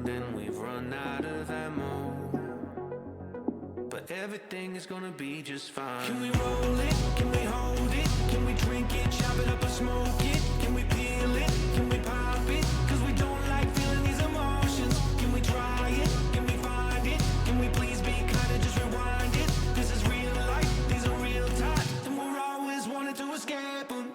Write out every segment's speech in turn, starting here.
then we've run out of ammo. But everything is gonna be just fine. Can we roll it? Can we hold it? Can we drink it, chop it up and smoke it? Can we peel it? Can we pop it? Cause we don't like feeling these emotions. Can we try it? Can we find it? Can we please be kind and just rewind it? This is real life, these are real times, and we're always wanting to escape them.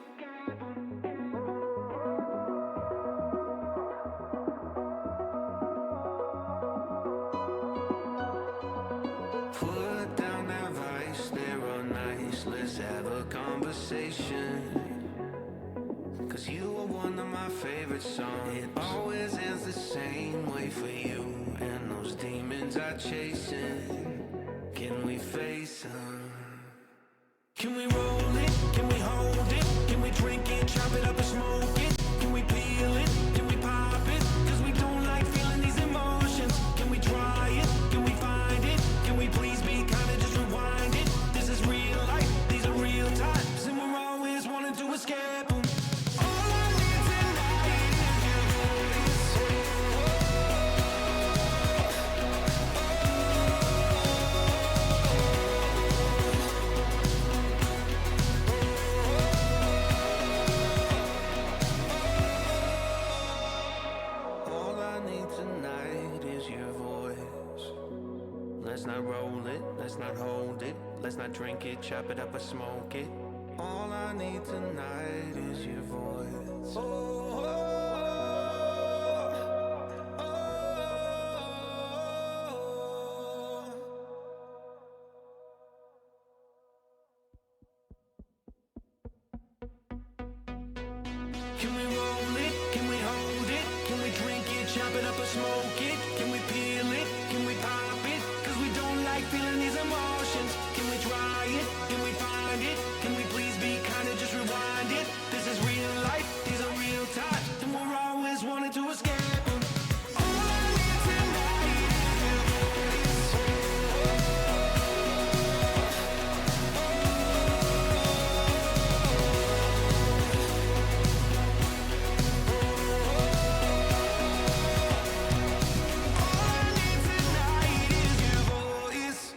Put down that vice, they're all nice. Let's have a conversation. Cause you are one of my favorite songs. It always ends the same way for you. And those demons are chasing. Can we face them? Can we roll it? Can we hold it? Can we drink it, chop it up and smoke it? Can we peel it? Can we pop it? Cause we don't like feeling these emotions. Can we try it? Can we find it? Can we please be kind and just rewind it? This is real life, these are real times, and we're always wanting to escape them. All I need tonight is your voice. All I need tonight is your voice. Let's not roll it, let's not hold it, let's not drink it, chop it up or smoke it. All I need tonight is your voice. Oh, oh, oh, oh. Can we roll it? Can we hold it? Can we drink it, chop it up or smoke it? Can we peel it? Can we pop it? Cause we don't like feeling these emotions. Can we try it? Can we find it? Can we please be kind and just rewind it? This is real life, these are real times, and we're always wanting to escape them. All I need tonight is your voice. All I need tonight is your voice.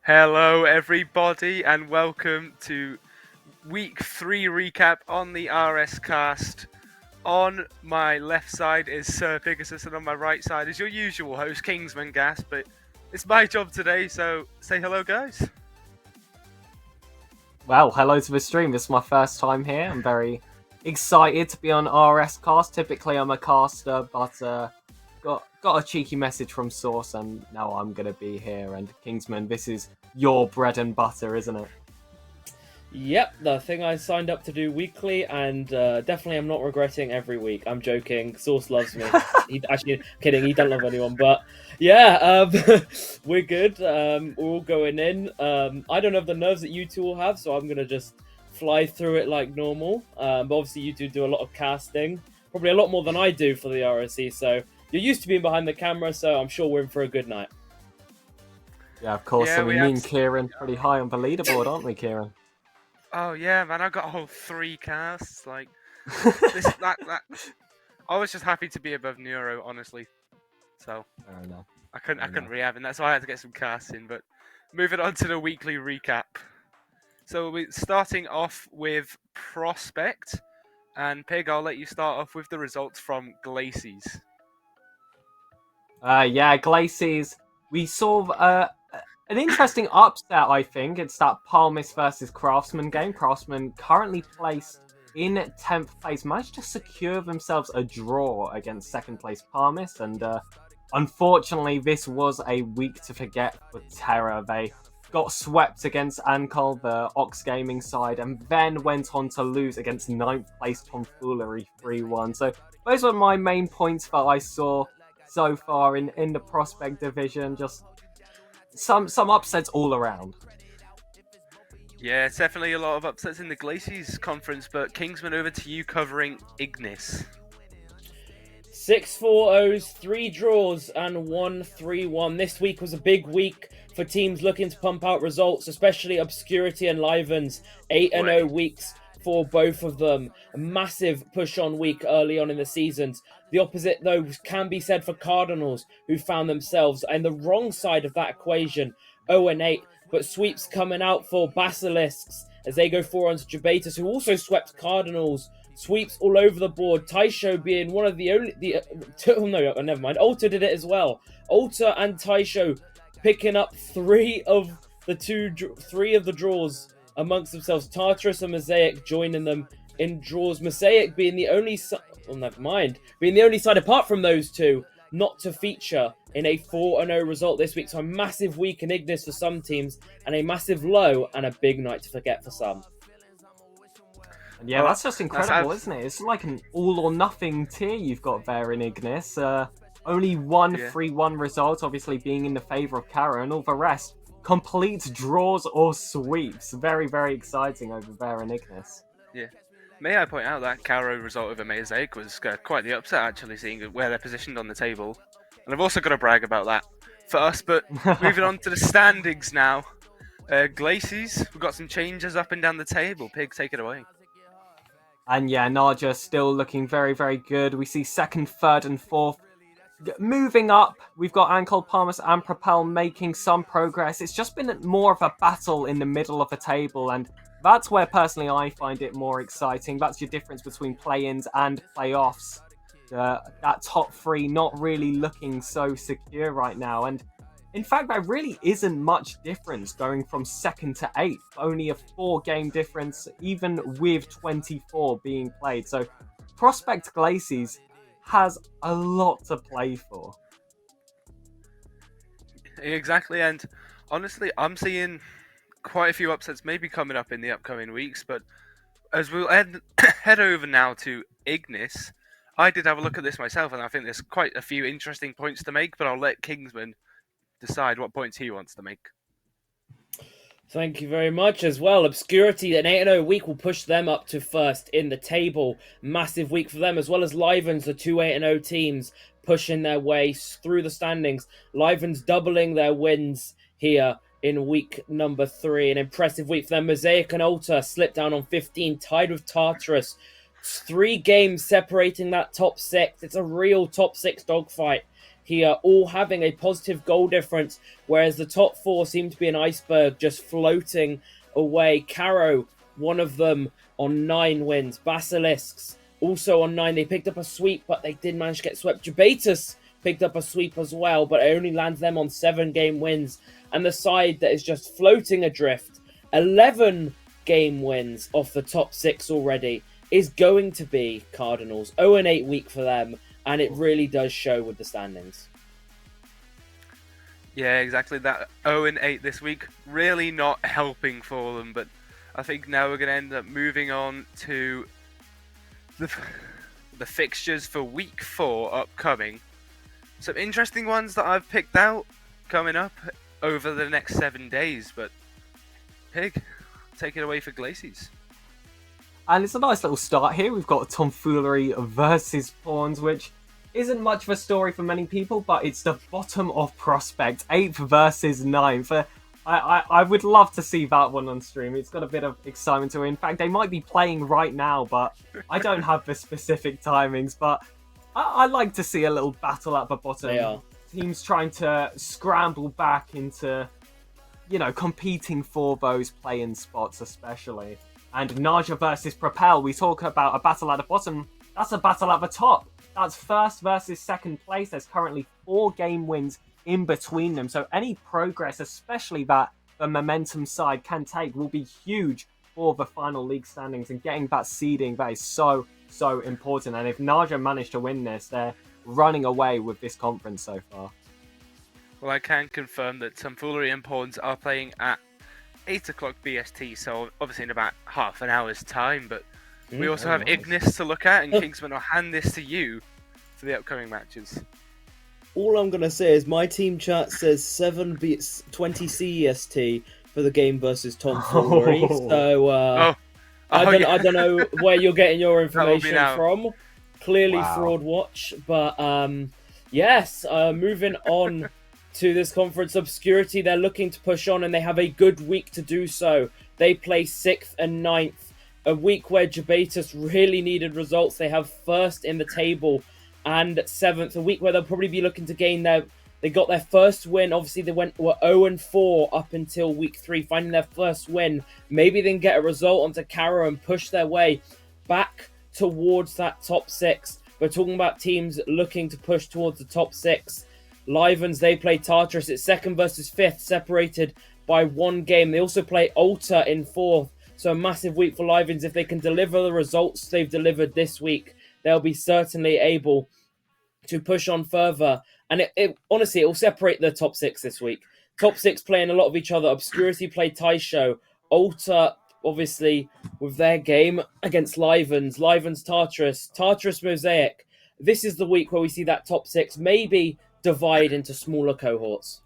Hello, everybody, and welcome to week 3 recap on the RSCast. On my left side is Sir Pegasus, and on my right side is your usual host, Kingsman Gas. But it's my job today, so say hello, guys. Well, hello to the stream. This is my first time here. I'm very excited to be on RSCast. Typically, I'm a caster, but got got a cheeky message from Source, and now I'm going to be here. And Kingsman, this is your bread and butter, isn't it? Yep, the thing I signed up to do weekly, and definitely I'm not regretting every week. I'm joking. Source loves me. Actually, kidding. He don't love anyone, but yeah, we're good. We're all going in. I don't have the nerves that you two will have, so I'm gonna just fly through it like normal. But obviously, you two do a lot of casting, probably a lot more than I do for the RSC. So you're used to being behind the camera, so I'm sure we're in for a good night. Yeah, of course. Yeah, I mean, me and Kieran pretty high on the leaderboard, aren't we, Kieran? Oh yeah, man! I got a whole 3 casts. Like that. I was just happy to be above Neuro, honestly. So Fair enough. I couldn't really have, and that's why I had to get some casts in. But moving on to the weekly recap. So we're starting off with Prospect, and Pig, I'll let you start off with the results from Glacies. Yeah, Glacies. We saw an interesting upset, I think. It's that Palmis versus Craftsman game. Craftsman currently placed in 10th place, managed to secure themselves a draw against 2nd place Palmis, and unfortunately this was a week to forget for Terra. They got swept against Ankol, the Ox Gaming side, and then went on to lose against 9th place Tomfoolery 3-1. So those were my main points that I saw so far in the Prospect division. Just some upsets all around. Yeah, it's definitely a lot of upsets in the Glacies conference, but Kingsman, over to you covering Ignis. 6 4-0s, 3 draws, and 1 3-1. This week was a big week for teams looking to pump out results, especially Obscurity and Livens. 8-0 weeks for both of them. A massive push-on week early on in the seasons. The opposite, though, can be said for Cardinals, who found themselves on the wrong side of that equation, 0-8, but sweeps coming out for Basilisks as they go 4-on to Jubatus, who also swept Cardinals. Sweeps all over the board. Taisho being one of the only... never mind. Alta did it as well. Alta and Taisho picking up 3 of the draws amongst themselves. Tartarus and Mosaic joining them in draws. Mosaic being the only side... being the only side apart from those two not to feature in a 4-0 result this week. So a massive week in Ignis for some teams, and a massive low and a big night to forget for some. Yeah, that's just incredible, isn't it? It's like an all-or-nothing tier you've got there in Ignis. Only one 3-1 result, obviously being in the favour of Kara, and all the rest, complete draws or sweeps. Very, very exciting over there in Ignis. Yeah. May I point out that Caro result over Mosaic was quite the upset, actually, seeing where they're positioned on the table. And I've also got to brag about that for us. But moving on to the standings now. Glacies, we've got some changes up and down the table. Pig, take it away. And yeah, Naja still looking very, very good. We see 2nd, 3rd, and 4th moving up. We've got Ankol, Palmas, and Propel making some progress. It's just been more of a battle in the middle of the table, and that's where personally I find it more exciting. That's your difference between play-ins and playoffs. That top 3 not really looking so secure right now, and in fact, there really isn't much difference going from 2nd to 8th. Only a 4-game difference, even with 24 being played. So Prospect Glacies has a lot to play for. Exactly, and honestly, I'm seeing quite a few upsets maybe coming up in the upcoming weeks. But as we'll head over now to Ignis, I did have a look at this myself, and I think there's quite a few interesting points to make, but I'll let Kingsman decide what points he wants to make. Thank you very much as well. Obscurity, an 8-0 week will push them up to 1st in the table. Massive week for them, as well as Livens, the 2 8-0 teams pushing their way through the standings. Livens doubling their wins here in week number 3. An impressive week for them. Mosaic and Alta slipped down on 15, tied with Tartarus. 3 games separating that top 6. It's a real top 6 dogfight here, all having a positive goal difference, whereas the top 4 seem to be an iceberg just floating away. Caro, one of them, on 9 wins. Basilisks, also on 9. They picked up a sweep, but they did manage to get swept. Jubatus picked up a sweep as well, but it only lands them on 7-game wins. And the side that is just floating adrift, 11-game wins off the top 6 already, is going to be Cardinals. 0-8 week for them. And it really does show with the standings. Yeah, exactly. That 0-8 this week, really not helping for them. But I think now we're going to end up moving on to the fixtures for week 4 upcoming. Some interesting ones that I've picked out coming up over the next 7 days. But Pig, take it away for Glacies. And it's a nice little start here. We've got Tomfoolery versus Pawns, which isn't much of a story for many people, but it's the bottom of Prospect, 8th versus 9th. I would love to see that one on stream. It's got a bit of excitement to it. In fact, they might be playing right now, but I don't have the specific timings. But I like to see a little battle at the bottom. They are. Teams trying to scramble back into, competing for those play-in spots, especially. And Naja versus Propel, we talk about a battle at the bottom. That's a battle at the top. That's first versus second place. There's currently 4 game wins in between them. So any progress, especially that the momentum side can take, will be huge for the final league standings. And getting that seeding, that is so important. And if Naja manage to win this, they're running away with this conference so far. Well, I can confirm that Tomfoolery and Pawns are playing at 8 o'clock BST, so obviously in about half an hour's time. But we also have Ignis to look at, and Kingsman, I'll hand this to you for the upcoming matches. All I'm going to say is my team chat says 20 CEST for the game versus Tomfoolery. So I don't know where you're getting your information from. Clearly Fraud Watch. But yes, moving on to this conference. Obscurity, they're looking to push on, and they have a good week to do so. They play 6th and 9th. A week where Jabatus really needed results. They have 1st in the table and 7th. A week where they'll probably be looking to gain they got their first win. Obviously, they were 0-4 up until week 3, finding their first win. Maybe they can get a result onto Carrow and push their way back towards that top 6. We're talking about teams looking to push towards the top 6. Livens, they play Tartarus. It's 2nd versus 5th, separated by 1 game. They also play Alta in 4th. So a massive week for Livens. If they can deliver the results they've delivered this week, they'll be certainly able to push on further. And honestly, it will separate the top 6 this week. Top 6 playing a lot of each other. Obscurity play Taisho. Alta, obviously, with their game against Livens. Livens Tartarus. Tartarus Mosaic. This is the week where we see that top 6 maybe divide into smaller cohorts.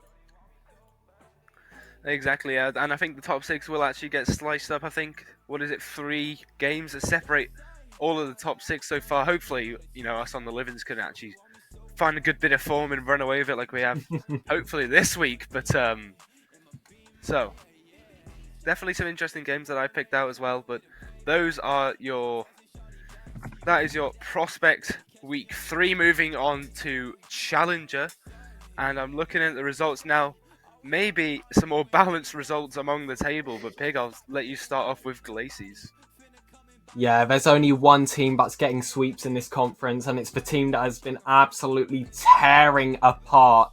Exactly, and I think the top 6 will actually get sliced up. I think, 3 games that separate all of the top 6 so far. Hopefully, us on the Livens can actually find a good bit of form and run away with it like we have hopefully this week. But so definitely some interesting games that I picked out as well. But that is your Prospect week 3. Moving on to Challenger, and I'm looking at the results now. Maybe some more balanced results among the table, but Pig, I'll let you start off with Glacies. Yeah, there's only one team that's getting sweeps in this conference, and it's the team that has been absolutely tearing apart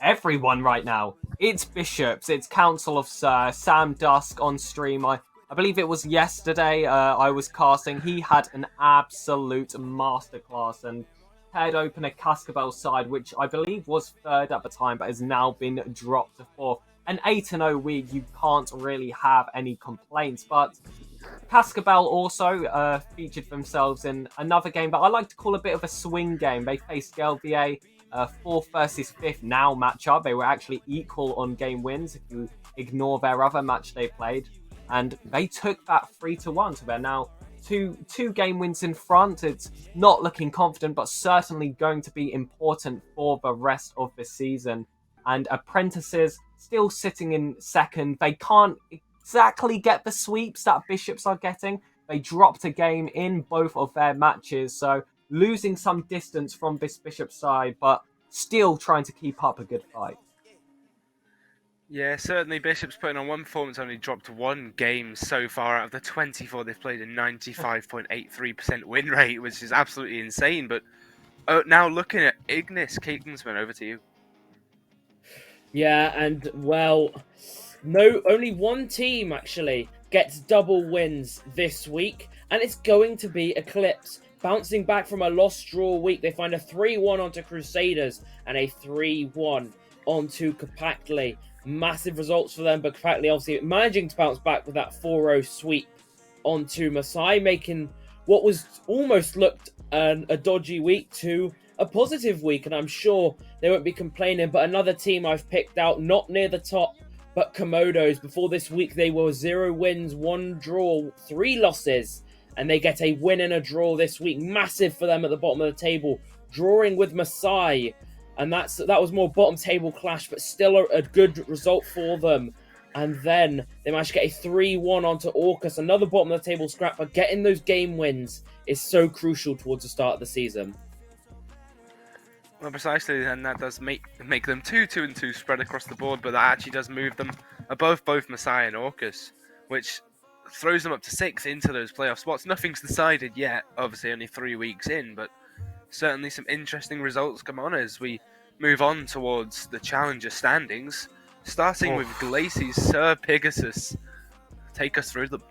everyone right now. It's Bishops, it's Council of Sir, Sam Dusk on stream. I believe it was yesterday I was casting. He had an absolute masterclass and paired open a Cascabel side, which I believe was 3rd at the time, but has now been dropped to 4th. An 8-0 week, you can't really have any complaints, but Cascabel also featured themselves in another game that I like to call a bit of a swing game. They faced Gelvier, 4th versus 5th now matchup. They were actually equal on game wins if you ignore their other match they played, and they took that 3-1, so they're now two game wins in front. It's not looking confident, but certainly going to be important for the rest of the season. And Apprentices still sitting in 2nd. They can't exactly get the sweeps that Bishops are getting. They dropped a game in both of their matches, so losing some distance from this Bishop side, but still trying to keep up a good fight. Yeah, certainly Bishop's putting on one performance, only dropped 1 game so far out of the 24 they've played, a 95.83% win rate, which is absolutely insane. But now looking at Ignis, Kingsman, over to you. Yeah, and only one team actually gets double wins this week, and it's going to be Eclipse. Bouncing back from a lost draw week, they find a 3-1 onto Crusaders and a 3-1 onto Kapakli. Massive results for them, but Kapakli obviously managing to bounce back with that 4-0 sweep onto Masai, making what was almost looked a dodgy week to a positive week, and I'm sure they won't be complaining. But another team I've picked out, not near the top, but Komodo's. Before this week, they were 0 wins, 1 draw, 3 losses, and they get a win and a draw this week. Massive for them at the bottom of the table, drawing with Masai, and that was more bottom table clash, but still a good result for them. And then they managed to get a 3-1 onto Orcus, another bottom of the table scrap, but getting those game wins is so crucial towards the start of the season. Well, precisely, and that does make them 2-2 spread across the board, but that actually does move them above both Masai and Orcus, which throws them up to 6th into those playoff spots. Nothing's decided yet, obviously only 3 weeks in, but certainly some interesting results come on as we move on towards the Challenger standings, starting with Glacy's Sir Pegasus. Take us through them.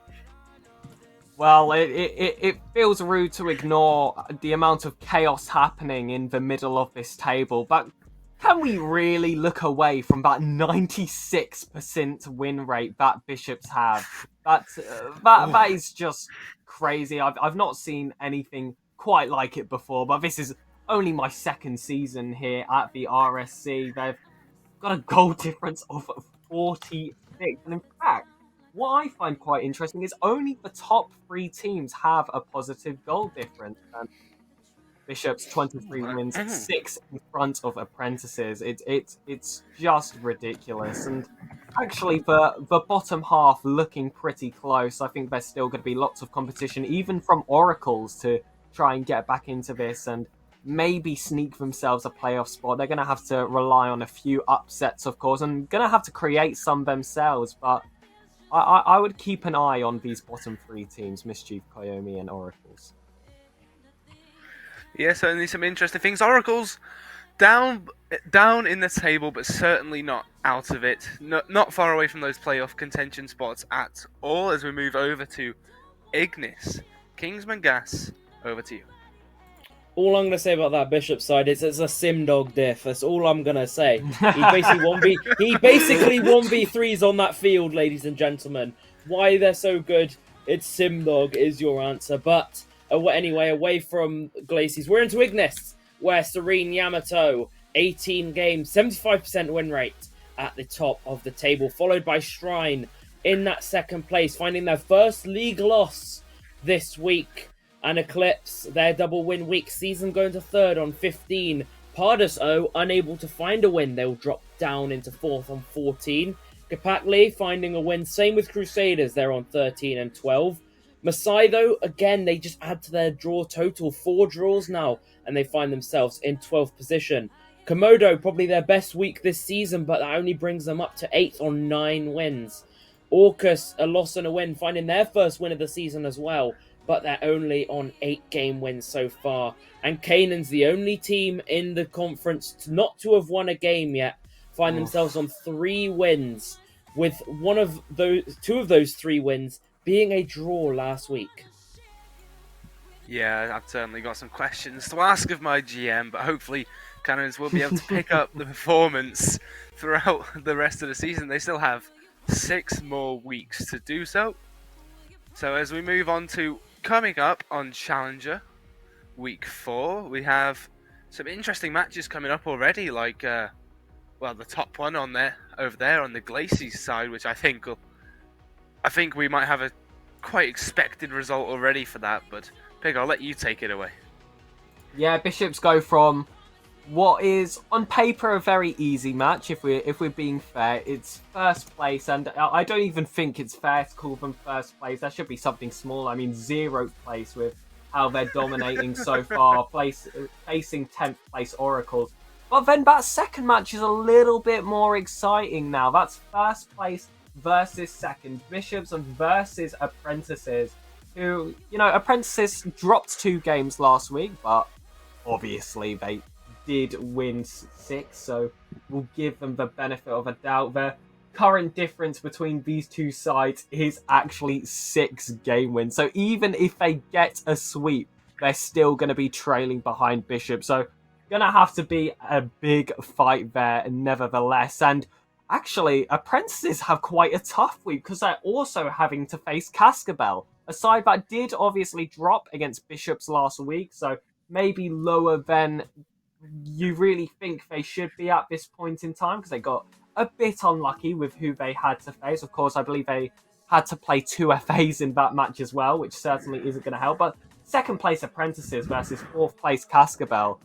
Well, it feels rude to ignore the amount of chaos happening in the middle of this table, but can we really look away from that 96% win rate that Bishops have? That is just crazy. I've not seen anything quite like it before, but this is only my 2nd season here at the RSC. They've got a goal difference of 46, and in fact, what I find quite interesting is only the top 3 teams have a positive goal difference. Bishops 23 wins, 6 in front of Apprentices. It's just ridiculous. And actually, the bottom half looking pretty close. I think there's still going to be lots of competition, even from Oracles, to try and get back into this and maybe sneak themselves a playoff spot. They're going to have to rely on a few upsets, of course, and going to have to create some themselves, but I would keep an eye on these bottom 3 teams, Mischief, Koyomi, and Oracles. Yeah, certainly some interesting things. Oracles down in the table, but certainly not out of it. Not far away from those playoff contention spots at all as we move over to Ignis. Kingsman Gas, over to you. All I'm going to say about that Bishop side is it's a Simdog diff. That's all I'm going to say. He basically 1v3s on that field, ladies and gentlemen. Why they're so good, it's Simdog is your answer. But anyway, away from Glacies, we're into Ignis, where Serene Yamato, 18 games, 75% win rate at the top of the table, followed by Shrine in that 2nd place, finding their first league loss this week. And Eclipse, their double win week season, going to 3rd on 15. Pardus unable to find a win. They'll drop down into 4th on 14. Kapakli finding a win. Same with Crusaders. They're on 13 and 12. Masai, though, again, they just add to their draw total. 4 draws now, and they find themselves in 12th position. Komodo, probably their best week this season, but that only brings them up to 8th on 9 wins. Orcus, a loss and a win, finding their first win of the season as well, but they're only on 8 game wins so far. And Canaan's the only team in the conference not to have won a game yet, find themselves on 3 wins, with 2 of those 3 wins being a draw last week. Yeah, I've certainly got some questions to ask of my GM, but hopefully Cannons will be able to pick up the performance throughout the rest of the season. They still have 6 more weeks to do so. So as we move on to coming up on Challenger Week 4, we have some interesting matches coming up already, like, the top one over there on the Glacies side, which I think we might have a quite expected result already for that, but Pig, I'll let you take it away. Yeah, Bishops go from what is on paper a very easy match, if we're being fair. It's 1st place, and I don't even think it's fair to call them 1st place. That should be something small. I mean, 0th place with how they're dominating so far, facing 10th place Oracles. But then that 2nd match is a little bit more exciting now. That's 1st place versus 2nd, Bishops and versus Apprentices, who, Apprentices dropped 2 games last week, but obviously they did win 6, so we'll give them the benefit of a doubt. The current difference between these 2 sides is actually 6 game wins. So even if they get a sweep, they're still going to be trailing behind Bishop. So gonna have to be a big fight there, nevertheless. And actually, Apprentices have quite a tough week because they're also having to face Cascabel, a side that did obviously drop against Bishops last week, so maybe lower than you really think they should be at this point in time because they got a bit unlucky with who they had to face. Of course, I believe they had to play 2 FAs in that match as well, which certainly isn't going to help. But second place Apprentices versus fourth place Cascabel.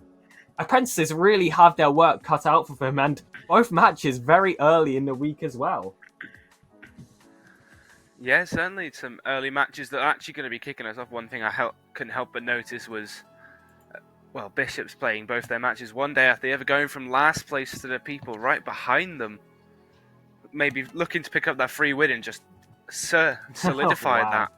Apprentices really have their work cut out for them, and both matches very early in the week as well. Yeah, certainly some early matches that are actually going to be kicking us off. One thing I couldn't help but notice was, Bishops playing both their matches one day after the other, going from last place to the people right behind them. Maybe looking to pick up that free win and just solidify Wow. that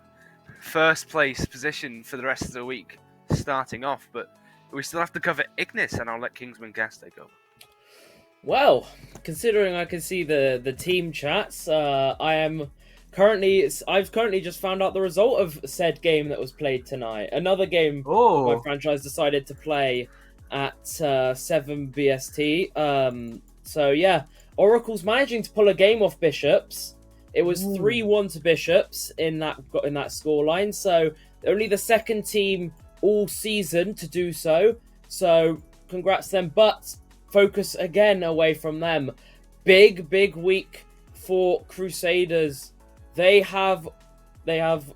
first place position for the rest of the week starting off. But we still have to cover Ignis, and I'll let Kingsman Gas take over. Well, considering I can see the team chats, I've currently just found out the result of said game that was played tonight. Another game my franchise decided to play at 7 BST. So yeah, Oracle's managing to pull a game off Bishops. It was 3-1 to Bishops in that scoreline. So only the second team all season to do so. So congrats them, but focus again away from them. Big week for Crusaders. They have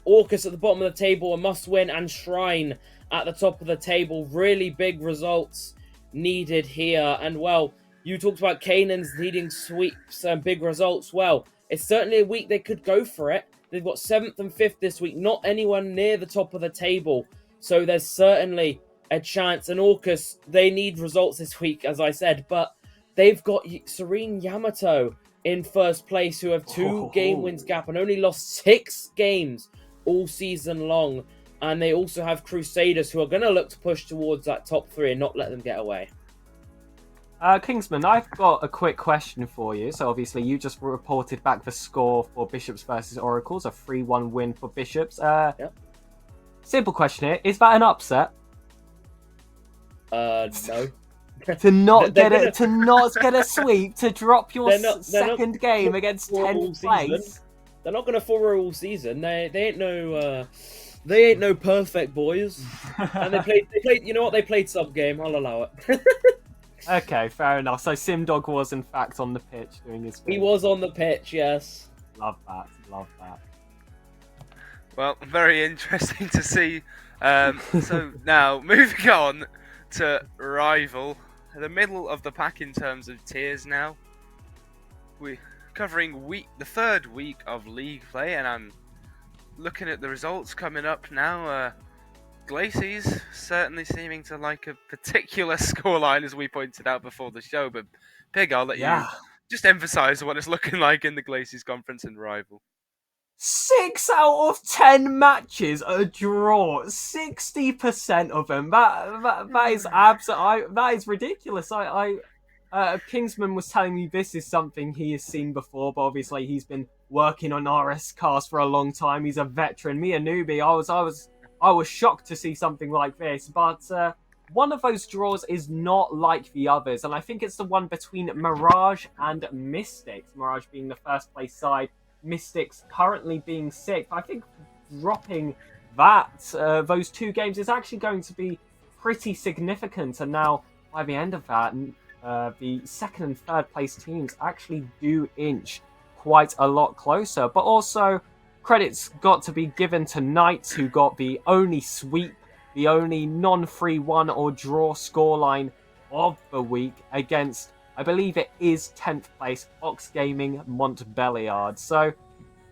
Orcus at the bottom of the table, a must-win, and Shrine at the top of the table. Really big results needed here. And, well, you talked about Canaan's needing sweeps and big results. Well, it's certainly a week they could go for it. They've got 7th and 5th this week, not anyone near the top of the table. So there's certainly a chance. And Orcus, they need results this week, as I said. But they've got Serene Yamato in first place, who have 2 game wins gap and only lost 6 games all season long. And they also have Crusaders, who are going to look to push towards that top 3 and not let them get away. Kingsman, I've got a quick question for you. So obviously you just reported back the score for Bishops versus Oracles, a 3-1 win for Bishops. Yep. Simple question here. Is that an upset? No. to not get a sweep, to drop your second game against 10th place. They're not going to follow all season. They ain't no perfect boys. And they played. You know what? They played sub game. I'll allow it. Okay, fair enough. So Simdog was in fact on the pitch doing his thing. He was on the pitch. Yes. Love that. Well, very interesting to see. So now moving on to Rival, the middle of the pack in terms of tiers now. We're covering the third week of league play, and I'm looking at the results coming up now. Glacies certainly seeming to like a particular scoreline, as we pointed out before the show. But Pig, I'll let you just emphasise what it's looking like in the Glacies conference and Rival. 6 out of 10 matches are draw. 60% of them. That is that is ridiculous. Kingsman was telling me this is something he has seen before, but obviously he's been working on RSCast for a long time. He's a veteran. Me, a newbie. I was shocked to see something like this, but one of those draws is not like the others, and I think it's the one between Mirage and Mystics. Mirage being the first place side, Mystics currently being 6th. I think dropping those 2 games is actually going to be pretty significant, and now by the end of that, the 2nd and 3rd place teams actually do inch quite a lot closer. But also, credit's got to be given to Knights, who got the only sweep, the only non-3-1 or draw scoreline of the week against, I believe it is 10th place, Ox Gaming Montbelliard. So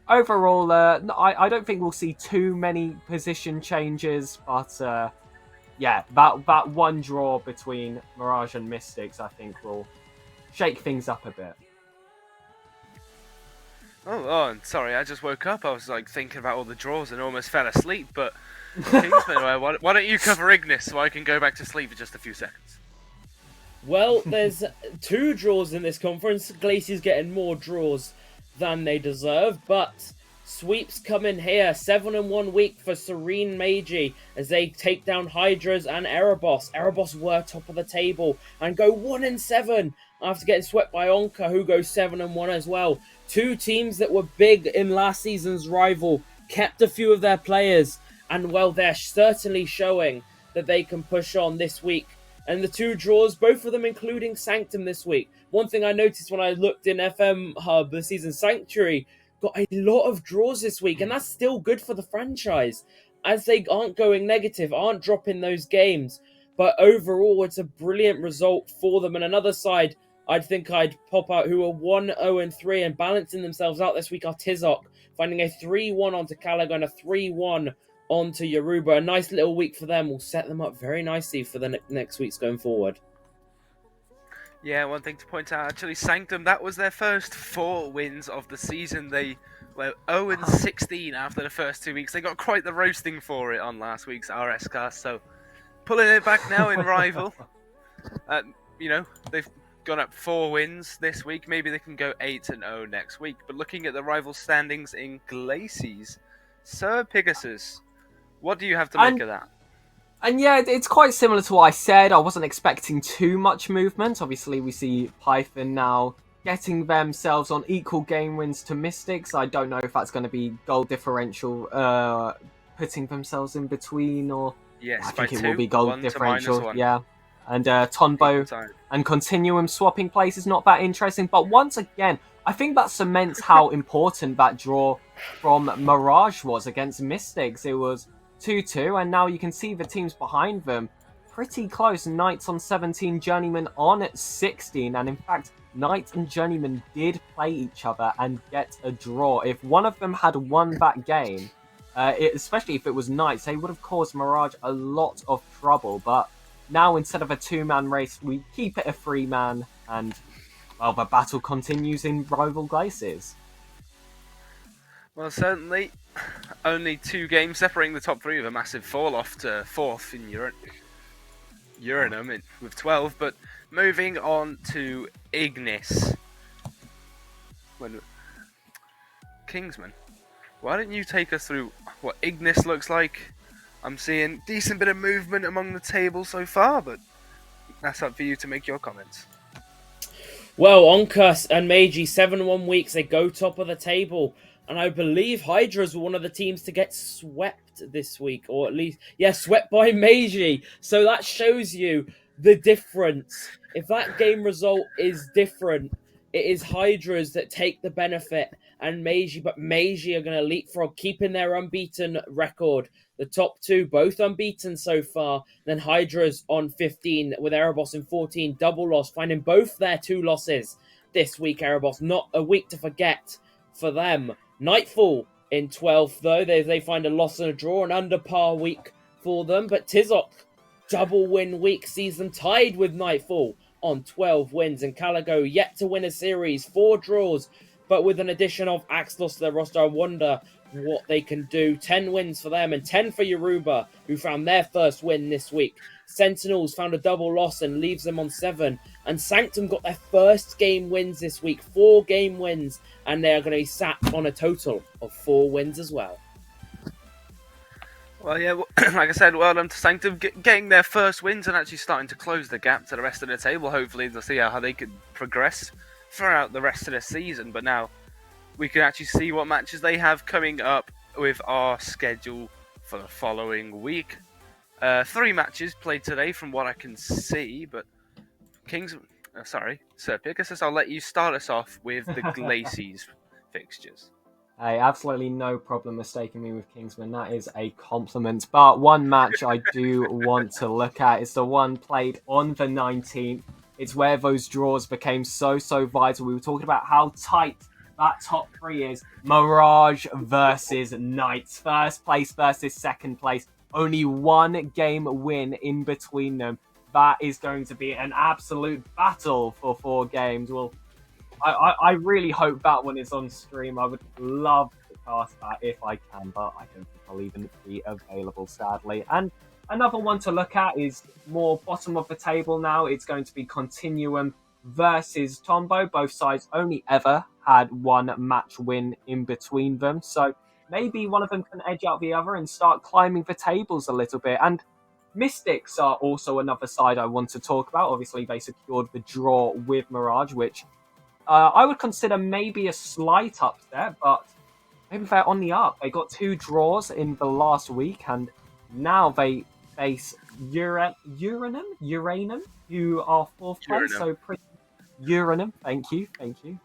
overall, I don't think we'll see too many position changes, but that one draw between Mirage and Mystics, I think, will shake things up a bit. Oh, sorry, I just woke up. I was thinking about all the draws and almost fell asleep. But Kingsman, why don't you cover Ignis so I can go back to sleep for just a few seconds? Well, there's 2 draws in this conference. Glaciers getting more draws than they deserve, but Sweeps come in here. 7-1 week for Serene Meiji as they take down Hydras and Erebos. Erebos were top of the table and go 1-7 after getting swept by Onka, who goes 7-1 as well. Two teams that were big in last season's rival kept a few of their players, and well, they're certainly showing that they can push on this week. And the two draws, both of them including Sanctum this week. One thing I noticed when I looked in FM Hub, the season Sanctuary got a lot of draws this week, and that's still good for the franchise, as they aren't going negative, aren't dropping those games. But overall, it's a brilliant result for them. And another side I'd think I'd pop out who are 1-0-3 and balancing themselves out this week are Tizok, finding a 3-1 onto Calago and a 3-1 onto Yoruba. A nice little week for them will set them up very nicely for the next weeks going forward. Yeah, one thing to point out, actually, Sanctum, that was their first 4 wins of the season. They were 0-16 after the first 2 weeks. They got quite the roasting for it on last week's RSCast, so pulling it back now in Rival. They've gone up 4 wins this week. Maybe they can go 8-0 next week. But looking at the Rival standings in Glacies, Sir Pegasus, what do you have to make of that? And yeah, it's quite similar to what I said. I wasn't expecting too much movement. Obviously, we see Python now getting themselves on equal game wins to Mystics. I don't know if that's going to be goal differential, putting themselves in between, or yes, I think it will be goal differential. Yeah, and Tonbo and Continuum swapping places, not that interesting. But once again, I think that cements how important that draw from Mirage was against Mystics. It was 2-2, and now you can see the teams behind them pretty close. Knights on 17, Journeyman on 16, and in fact, Knight and Journeyman did play each other and get a draw. If one of them had won that game, especially if it was Knights, they would have caused Mirage a lot of trouble. But now, instead of a 2-man race, we keep it a 3-man, and well, the battle continues in Rival Glaciers. Well, certainly, only 2 games separating the top 3 with a massive fall-off to 4th in Uranum with 12. But moving on to Ignis. Kingsman, why don't you take us through what Ignis looks like? I'm seeing decent bit of movement among the table so far, but that's up for you to make your comments. Well, Onkus and Meiji, 7-1 weeks, they go top of the table. And I believe Hydras were one of the teams to get swept this week, or at least, swept by Meiji. So that shows you the difference. If that game result is different, it is Hydras that take the benefit and Meiji, but Meiji are going to leapfrog, keeping their unbeaten record. The top 2, both unbeaten so far. Then Hydras on 15 with Erebos in 14, double loss, finding both their 2 losses this week, Erebos. Not a week to forget for them. Nightfall in 12th, though. They find a loss and a draw, an under par week for them. But Tizok, double win week, sees them tied with Nightfall on 12 wins. And Calago yet to win a series, 4 draws. But with an addition of Axe loss to their roster, I wonder what they can do. 10 wins for them and 10 for Yoruba, who found their first win this week. Sentinels found a double loss and leaves them on 7. And Sanctum got their first game wins this week, 4 game wins, and they are going to be sat on a total of 4 wins as well. Well, yeah, like I said, well done to Sanctum getting their first wins and actually starting to close the gap to the rest of the table. Hopefully they'll see how they can progress throughout the rest of the season. But now we can actually see what matches they have coming up with our schedule for the following week. 3 matches played today from what I can see, but Sir Pegasus, I'll let you start us off with the Glacies fixtures. Hey, absolutely no problem mistaking me with Kingsman. That is a compliment. But one match I do want to look at is the one played on the 19th. It's where those draws became so vital. We were talking about how tight that top 3 is. Mirage versus Knights. First place versus second place. Only 1 game win in between them. That is going to be an absolute battle for 4 games. Well, I really hope that one is on stream. I would love to cast that if I can, but I don't think I'll even be available, sadly. And another one to look at is more bottom of the table now. It's going to be Continuum versus Tombo. Both sides only ever had one match win in between them. So maybe one of them can edge out the other and start climbing the tables a little bit. And Mystics are also another side I want to talk about. Obviously, they secured the draw with Mirage, which I would consider maybe a slight upset, but maybe they're on the up. They got 2 draws in the last week, and now they face Uranum, who are 4th place. So pretty Uranum, thank you.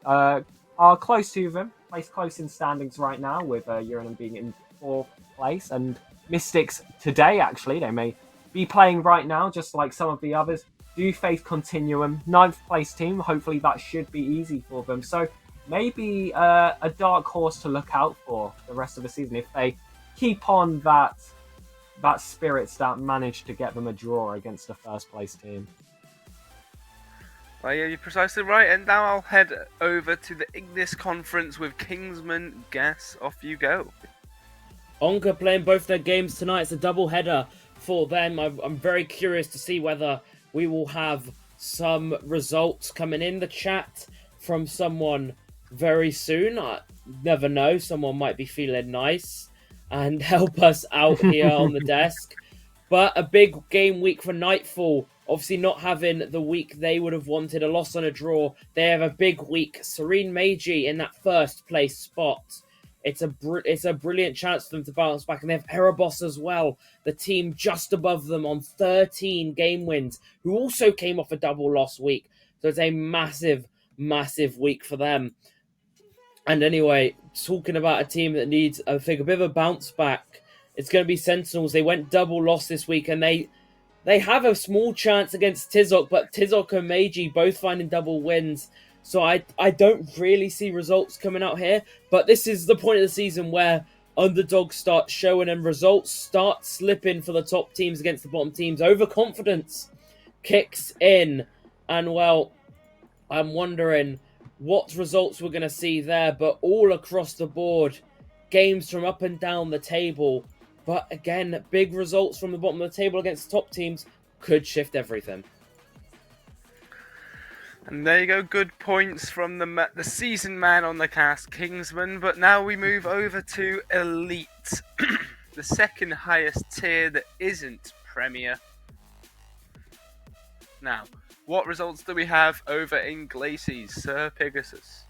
Are close to them, placed close in standings right now, with Uranum being in 4th place, and Mystics today, actually, they may be playing right now, just like some of the others, do face Continuum, 9th place team. Hopefully that should be easy for them. So maybe a dark horse to look out for the rest of the season if they keep on that spirits that managed to get them a draw against the 1st place team. Well, yeah, you're precisely right. And now I'll head over to the Ignis conference with Kingsman. Gas, off you go. Onka playing both their games tonight. It's a double header for them. I'm very curious to see whether we will have some results coming in the chat from someone very soon. I never know. Someone might be feeling nice and help us out here on the desk. But a big game week for Nightfall. Obviously not having the week they would have wanted, a loss on a draw. They have a big week. Serene Meiji in that 1st place spot. It's a brilliant chance for them to bounce back. And they have Erebos as well, the team just above them on 13 game wins, who also came off a double loss week. So it's a massive, massive week for them. And anyway, talking about a team that needs, I think, a bit of a bounce back, it's going to be Sentinels. They went double loss this week, and they have a small chance against Tizok, but Tizok and Meiji both finding double wins. So I don't really see results coming out here. But this is the point of the season where underdogs start showing and results start slipping for the top teams against the bottom teams. Overconfidence kicks in. And, well, I'm wondering what results we're going to see there. But all across the board, games from up and down the table. But, again, big results from the bottom of the table against the top teams could shift everything. And there you go, good points from the seasoned man on the cast, Kingsman. But now we move over to Elite, the 2nd highest tier that isn't Premier. Now, what results do we have over in Glacies, Sir Pegasus?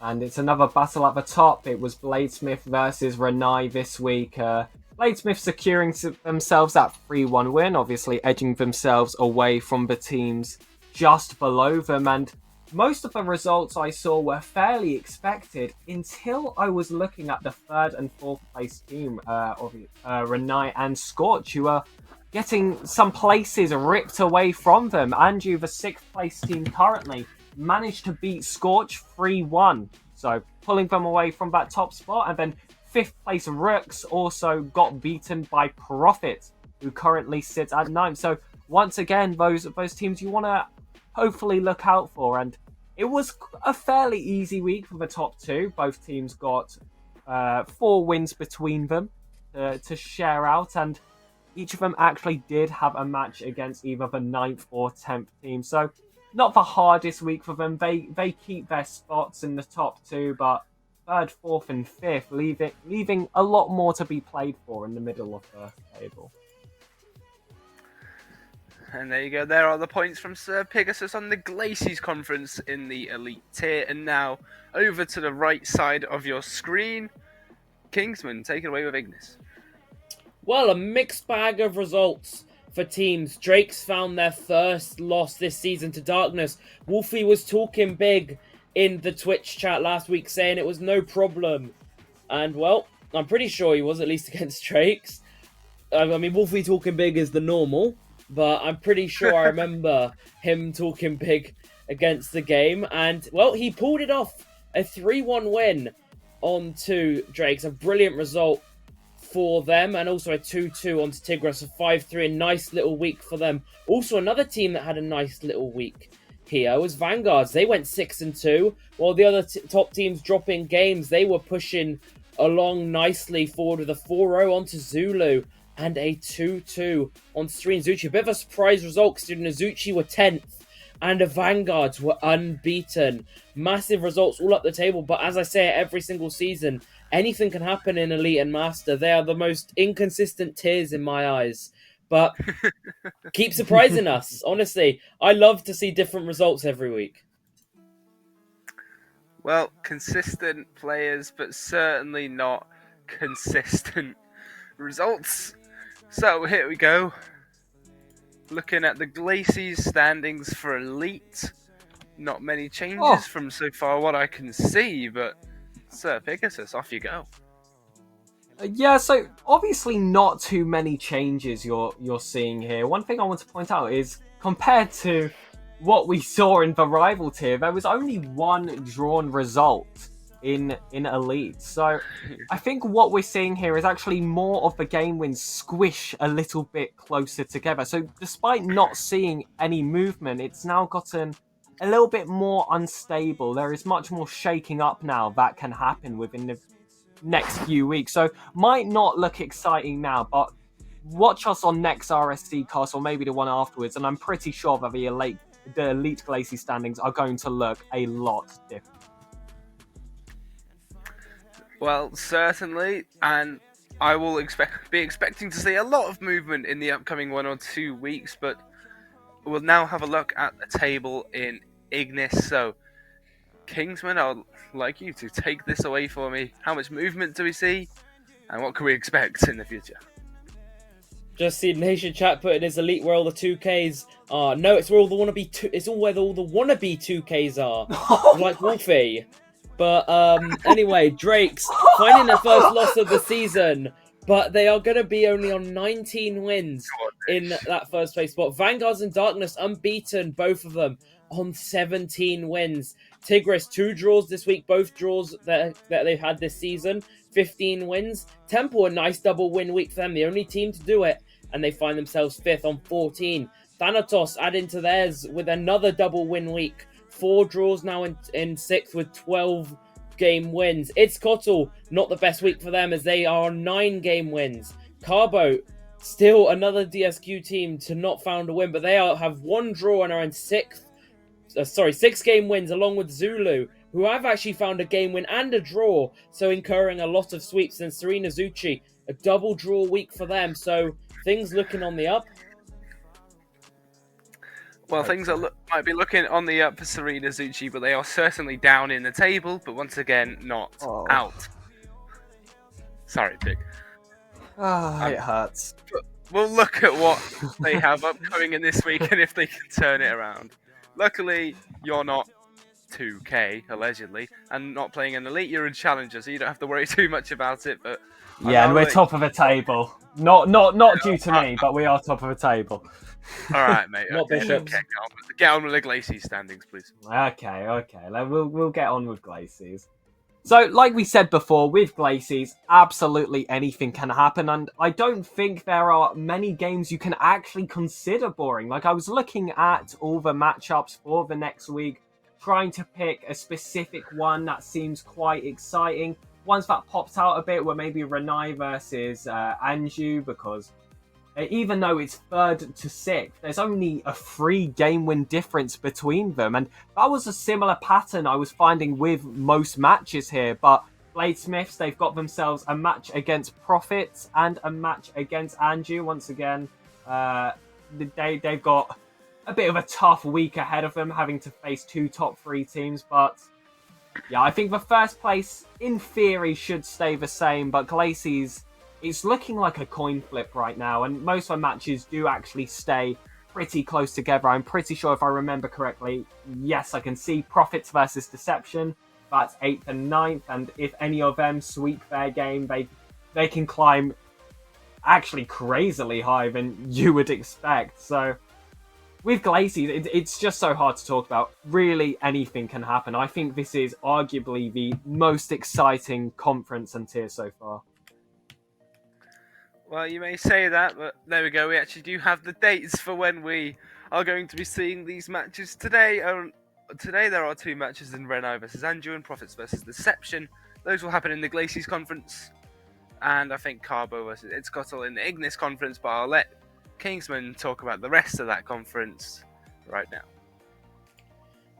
And it's another battle at the top. It was Bladesmith versus Renai this week. Bladesmith securing themselves that 3-1 win, obviously edging themselves away from the teams just below them, and most of the results I saw were fairly expected until I was looking at the 3rd and 4th place team of Renai and Scorch, who are getting some places ripped away from them. Andrew, the 6th place team currently, managed to beat Scorch 3-1, so pulling them away from that top spot. And then 5th place Rooks also got beaten by Profit, who currently sits at 9th. So once again, those teams you want to hopefully look out for. And it was a fairly easy week for the top 2. Both teams got 4 wins between them to share out, and each of them actually did have a match against either the 9th or 10th team. So not the hardest week for them. They keep their spots in the top 2, but 3rd, 4th and 5th, leaving a lot more to be played for in the middle of the table. And there you go, there are the points from Sir Pegasus on the Glacies conference in the Elite tier. And now, over to the right side of your screen, Kingsman, take it away with Ignis. Well, a mixed bag of results for teams. Drakes found their 1st loss this season to Darkness. Wolfie was talking big in the Twitch chat last week, saying it was no problem. And, well, I'm pretty sure he was, at least against Drakes. I mean, Wolfie talking big is the normal, but I'm pretty sure I remember him talking big against the game. And, well, he pulled it off. A 3-1 win on to Drakes. A brilliant result for them. And also a 2-2 onto Tigris. A 5-3. A nice little week for them. Also, another team that had a nice little week here was Vanguards. They went 6-2. While the other top teams dropping games, they were pushing along nicely forward with a 4-0 onto Zulu. And a 2-2 on Serene Zucchi. A bit of a surprise result considering Azuchi were 10th and the Vanguards were unbeaten. Massive results all up the table, but as I say every single season, anything can happen in Elite and Master. They are the most inconsistent tiers in my eyes, but keep surprising us. Honestly, I love to see different results every week. Well, consistent players, but certainly not consistent results. So here we go. Looking at the Glacies standings for Elite. Not many changes from so far what I can see, but Sir Pegasus, off you go. Yeah, so obviously not too many changes you're seeing here. One thing I want to point out is compared to what we saw in the rival tier, there was only one drawn result in Elite. So I think what we're seeing here is actually more of the game wins squish a little bit closer together. So despite not seeing any movement, it's now gotten a little bit more unstable. There is much more shaking up now that can happen within the next few weeks. So might not look exciting now, but watch us on next RSC cast or maybe the one afterwards, and I'm pretty sure that the Elite Glacier standings are going to look a lot different. Well, certainly, and I will be expecting to see a lot of movement in the upcoming 1 or 2 weeks, but we'll now have a look at the table in Ignis. So, Kingsman, I'd like you to take this away for me. How much movement do we see, and what can we expect in the future? Just see Nation Chat put in his Elite where all the 2Ks are. No, it's where all the wannabe it's all where all the wannabe 2Ks are. Like Wolfie. But anyway, Drake's finding their first loss of the season, but they are going to be only on 19 wins in that first place spot. Vanguards and Darkness unbeaten, both of them on 17 wins. Tigris, 2 draws this week, both draws that they've had this season, 15 wins. Temple, a nice double win week for them, the only team to do it, and they find themselves 5th on 14. Thanatos adding to theirs with another double win week. 4 draws now in 6th with 12 game wins. It's Kotl, not the best week for them as they are on 9 game wins. Carbo, still another DSQ team to not found a win, but they have 1 draw and are in 6 game wins along with Zulu, who have actually found a game win and a draw, so incurring a lot of sweeps. And Serene Azuchi, a double draw week for them, so things looking on the up. Well, things might be looking on the up for Serene Azuchi, but they are certainly down in the table, but once again, not out. Sorry, Pig. It hurts. We'll look at what they have upcoming in this week and if they can turn it around. Luckily, you're not 2K, allegedly, and not playing an Elite, you're in Challenger, so you don't have to worry too much about it, but... Yeah, and we're top of the table. Not due to me, but we are top of the table. Alright, mate. Not Bishops. Get on with the Glacies standings, please. Okay. We'll get on with Glacies. So, like we said before, with Glacies, absolutely anything can happen, and I don't think there are many games you can actually consider boring. Like, I was looking at all the matchups for the next week, trying to pick a specific one that seems quite exciting. Ones that popped out a bit were maybe Renai versus Anju, because even though it's 3rd to 6th, there's only a 3 game win difference between them. And that was a similar pattern I was finding with most matches here. But Bladesmiths, they've got themselves a match against Profits and a match against Anju. Once again, they've got a bit of a tough week ahead of them, having to face 2 top 3 teams. But yeah, I think the first place, in theory, should stay the same. But Glacies, it's looking like a coin flip right now, and most of the matches do actually stay pretty close together. I'm pretty sure, if I remember correctly, yes, I can see Profits versus Deception. That's 8th and 9th, and if any of them sweep their game, they can climb actually crazily high than you would expect. So with Glacies, it's just so hard to talk about. Really, anything can happen. I think this is arguably the most exciting conference and tier so far. Well, you may say that, but there we go. We actually do have the dates for when we are going to be seeing these matches today. Today there are 2 matches in Renai versus Anju and Profits versus Deception. Those will happen in the Glacies conference. And I think Carbo versus Itzkotl in the Ignis conference, but I'll let Kingsman talk about the rest of that conference right now.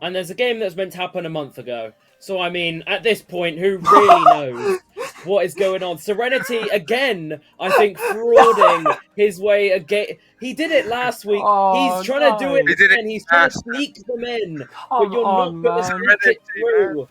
And there's a game that's meant to happen a month ago. So, I mean, at this point, who really knows what is going on? Serenity, again, I think, frauding his way again. He did it last week. Oh, He's trying to do it He did it again. He's trying to last sneak them in. But Come you're on, not going to man. sneak it Serenity, through.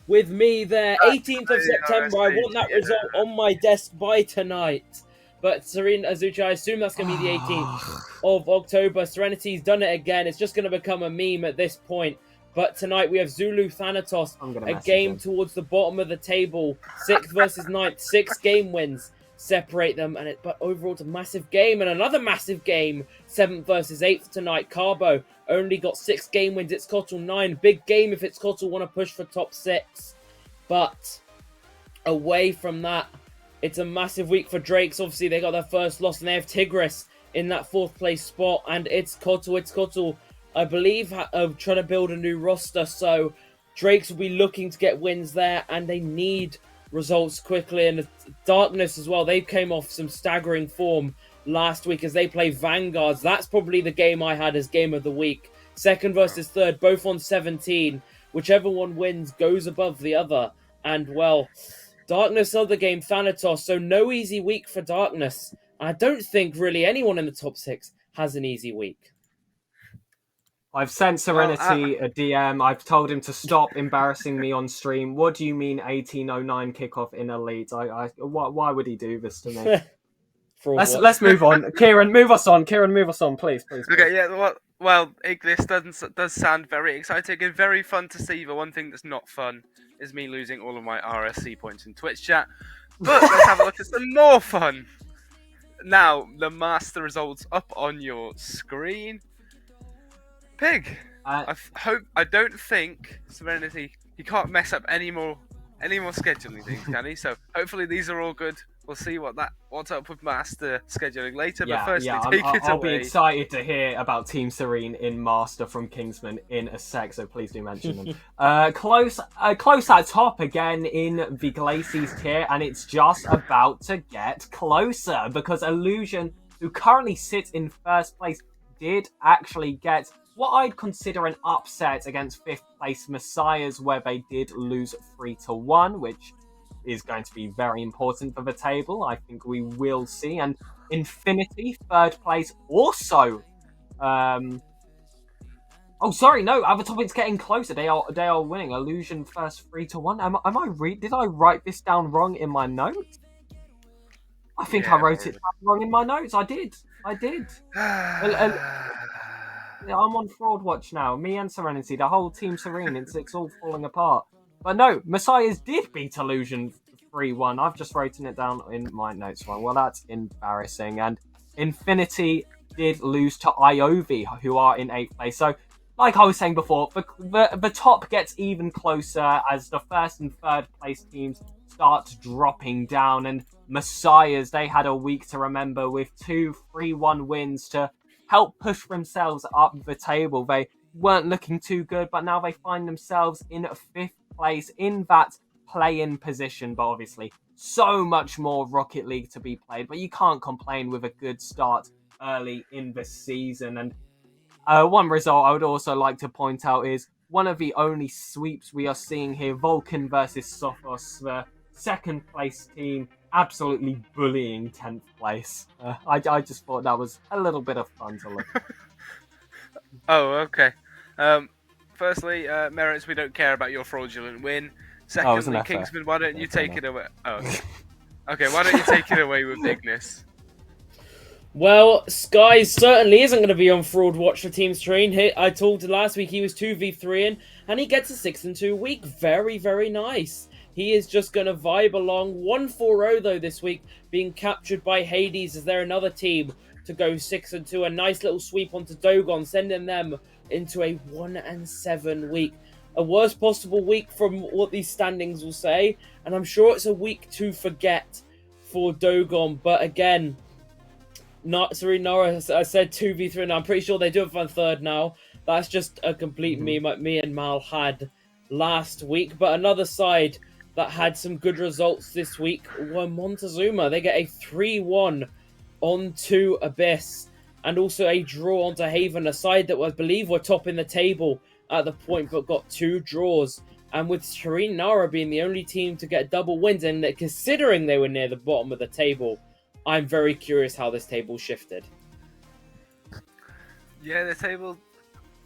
With me there, 18th of the September. I want that RSC, result on my desk by tonight. But Serene Azuchi, I assume that's going to be the 18th of October. Serenity's done it again. It's just going to become a meme at this point. But tonight we have Zulu Thanatos, a game towards the bottom of the table. 6th versus 9th, 6 game wins separate them. But overall, it's a massive game and another massive game. 7th versus 8th tonight. Carbo only got 6 game wins. It's Itzcoatl 9. Big game if it's Itzcoatl want to push for top 6. But away from that, it's a massive week for Drakes. Obviously, they got their first loss and they have Tigris in that 4th place spot. And it's Itzcoatl, I believe, trying to build a new roster. So Drakes will be looking to get wins there and they need results quickly. And Darkness as well, they came off some staggering form last week as they play Vanguards. That's probably the game I had as game of the week. 2nd versus 3rd, both on 17. Whichever one wins goes above the other. And well, Darkness other game, Thanatos. So no easy week for Darkness. I don't think really anyone in the top 6 has an easy week. I've sent Serenity a DM. I've told him to stop embarrassing me on stream. What do you mean 1809 kickoff in Elite? Why would he do this to me? Let's move on. Kieran, move us on. Please. Okay, yeah, well, Ignis does sound very exciting and very fun to see. The one thing that's not fun is me losing all of my RSC points in Twitch chat. But let's have a look at some more fun. Now, the master results up on your screen. Pig, I don't think Serenity, he can't mess up any more scheduling things, can he? So hopefully these are all good. We'll see what's up with Master scheduling later. But firstly, take it away. I'll be excited to hear about Team Serene in Master from Kingsman in a sec, so please do mention them. Close at top again in the Glacies tier, and it's just about to get closer because Illusion, who currently sits in 1st place, did actually get what I'd consider an upset against 5th place Messiahs, where they did lose 3-1, which is going to be very important for the table. I think we will see. And Infinity, 3rd place, also. Other Topic's getting closer. They are winning. Illusion first 3-1. Did I write this down wrong in my notes? I think I wrote it down wrong in my notes. I did. I'm on Fraud Watch now. Me and Serenity, the whole Team Serene, it's all falling apart. But no, Messiahs did beat Illusion 3-1. I've just written it down in my notes wrong. Well, that's embarrassing. And Infinity did lose to Iovi, who are in 8th place. So, like I was saying before, the top gets even closer as the 1st and 3rd place teams start dropping down. And Messiahs, they had a week to remember with 2 3-1 wins to help push themselves up the table. They weren't looking too good, but now they find themselves in 5th place in that play-in position. But obviously, so much more Rocket League to be played, but you can't complain with a good start early in the season. And one result I would also like to point out is one of the only sweeps we are seeing here, Vulcan versus Sophos, the 2nd place team absolutely bullying 10th place. I just thought that was a little bit of fun to look at. Oh, okay. Firstly, Merits, we don't care about your fraudulent win. Secondly, Kingsman, why don't you take it away? Oh, okay, why don't you take it away with Ignis? Well, Sky certainly isn't going to be on Fraud Watch for Team Serene. I told you last week he was 2v3 and he gets a 6-2 week. Very, very nice. He is just going to vibe along. 1-4-0 though this week, being captured by Hades as they're another team to go 6-2. A nice little sweep onto Dogon, sending them into a 1-7 week. A worst possible week from what these standings will say. And I'm sure it's a week to forget for Dogon. But again, Serene Nora, I said 2v3 and I'm pretty sure they do have a 3rd now. That's just a complete meme like me and Mal had last week. But another side that had some good results this week were Montezuma. They get a 3-1 onto Abyss and also a draw onto Haven, a side that I believe were top in the table at the point, but got 2 draws. And with Serene Nara being the only team to get double wins, and considering they were near the bottom of the table, I'm very curious how this table shifted. Yeah, the table.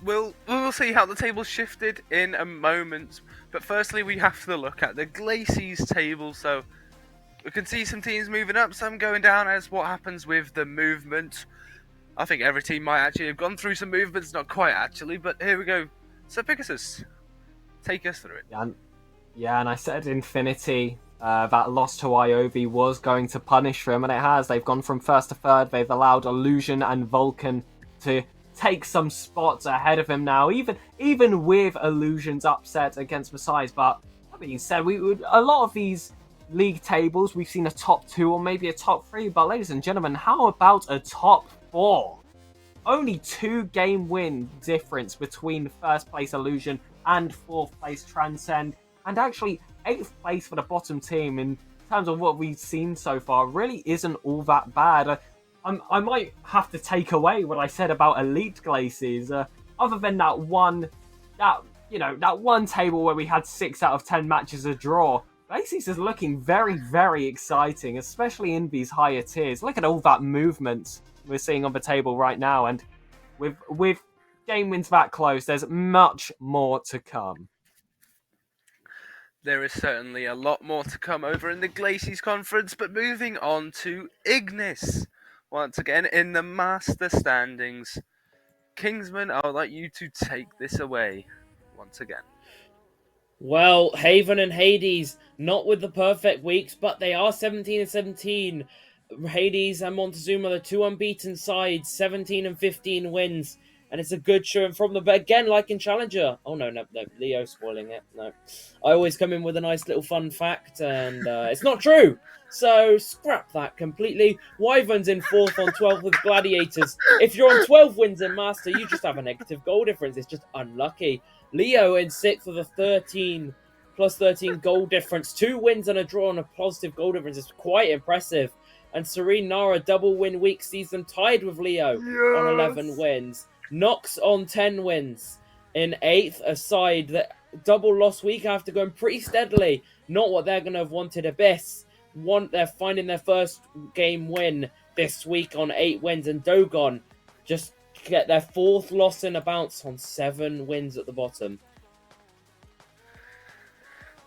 We will see how the table shifted in a moment. But firstly, we have to look at the Glacies table. So we can see some teams moving up, some going down. As what happens with the movement. I think every team might actually have gone through some movements, not quite actually, but here we go. So Pegasus, take us through it. Yeah, and I said Infinity, that loss to Iovi was going to punish them, and it has. They've gone from first to third. They've allowed Illusion and Vulcan to take some spots ahead of him now, even with Illusion's upset against Messiahs. But that being said, a lot of these league tables, we've seen a top 2 or maybe a top 3, but ladies and gentlemen, how about a top 4? Only 2 game win difference between first place Illusion and 4th place Transcend, and actually 8th place for the bottom team. In terms of what we've seen so far, really isn't all that bad. I might have to take away what I said about Elite Glacies. Other than that one table where we had 6 out of 10 matches a draw, Glacies is looking very, very exciting, especially in these higher tiers. Look at all that movement we're seeing on the table right now, and with game wins that close, there's much more to come. There is certainly a lot more to come over in the Glacies conference, but moving on to Ignis. Once again, in the master standings. Kingsman, I would like you to take this away once again. Well, Haven and Hades, not with the perfect weeks, but they are 17 and 17. Hades and Montezuma, the 2 unbeaten sides, 17 and 15 wins. And it's a good showing from them. But again, like in Challenger. Oh, no, Leo spoiling it. No. I always come in with a nice little fun fact, and it's not true. So scrap that completely. Wyvern's in 4th on 12 with Gladiators. If you're on 12 wins in Master, you just have a negative goal difference. It's just unlucky. Leo in 6th with a plus 13 goal difference. 2 wins and a draw and a positive goal difference. It's quite impressive. And Serene Nara, double win week, sees them tied with Leo on 11 wins. Nox on 10 wins. In 8th, a side that double loss week after going pretty steadily. Not what they're going to have wanted. Abyss. They're finding their first game win this week on 8 wins. And Dogon just get their 4th loss in a bounce on 7 wins at the bottom.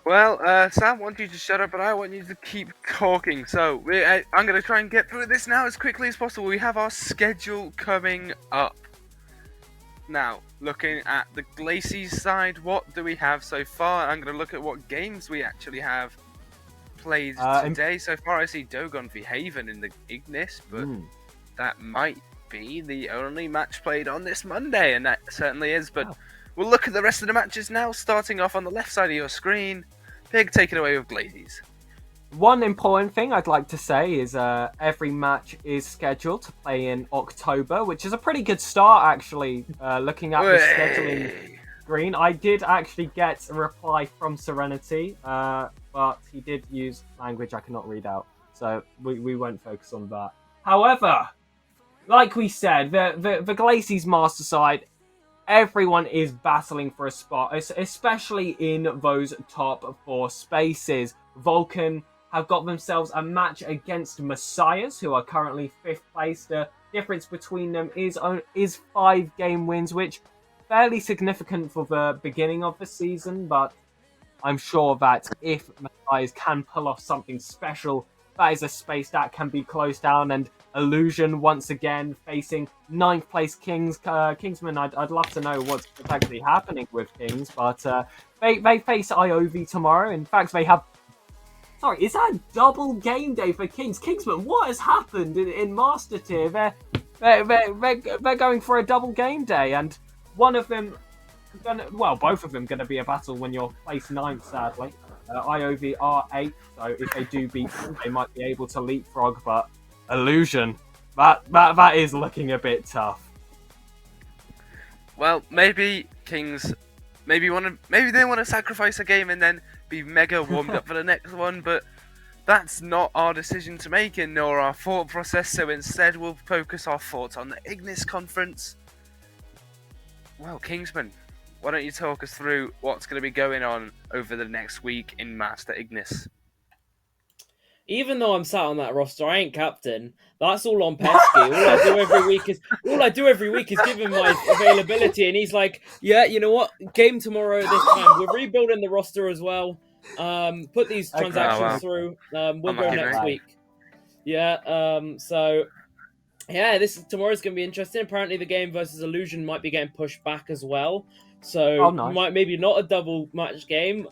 Well, Sam, I want you to shut up, but I want you to keep talking. So, I'm going to try and get through this now as quickly as possible. We have our schedule coming up. Now, looking at the Glacies side, what do we have so far? I'm going to look at what games we actually have played today. So far, I see Dogon v Haven in the Ignis, but that might be the only match played on this Monday, and that certainly is. But we'll look at the rest of the matches now, starting off on the left side of your screen. Pig, take it away with Glacies. One important thing I'd like to say is every match is scheduled to play in October, which is a pretty good start, actually, looking at the scheduling screen. I did actually get a reply from Serenity, but he did use language I cannot read out, so we won't focus on that. However, like we said, the Glacies Master side, everyone is battling for a spot, especially in those top 4 spaces. Vulcan have got themselves a match against Messiahs, who are currently 5th place. The difference between them is 5 game wins, which fairly significant for the beginning of the season, but I'm sure that if Messiahs can pull off something special, that is a space that can be closed down. And Illusion once again facing 9th place Kingsman. I'd love to know what's actually happening with Kings, but they face IOV tomorrow. In fact, they have. Sorry, is that a double game day for Kings? Kingsman, what has happened in Master Tier? They're going for a double game day, and one of them, both of them going to be a battle when you're placed 9th, sadly. IOV are 8th, so if they do beat them, they might be able to leapfrog, but Illusion, that is looking a bit tough. Well, maybe Kings, maybe they want to sacrifice a game and then be mega warmed up for the next one, but that's not our decision to make nor our thought process, so instead we'll focus our thoughts on the Ignis conference. Well, Kingsman, why don't you talk us through what's going to be going on over the next week in Master Ignis? Even though I'm sat on that roster, I ain't captain. That's all on Pesky. All I do every week is give him my availability, and he's like, "Yeah, you know what? Game tomorrow this time. We're rebuilding the roster as well. Put these transactions through. We'll go next week." Yeah. So yeah, tomorrow's gonna be interesting. Apparently, the game versus Illusion might be getting pushed back as well. So nice. maybe not a double match game.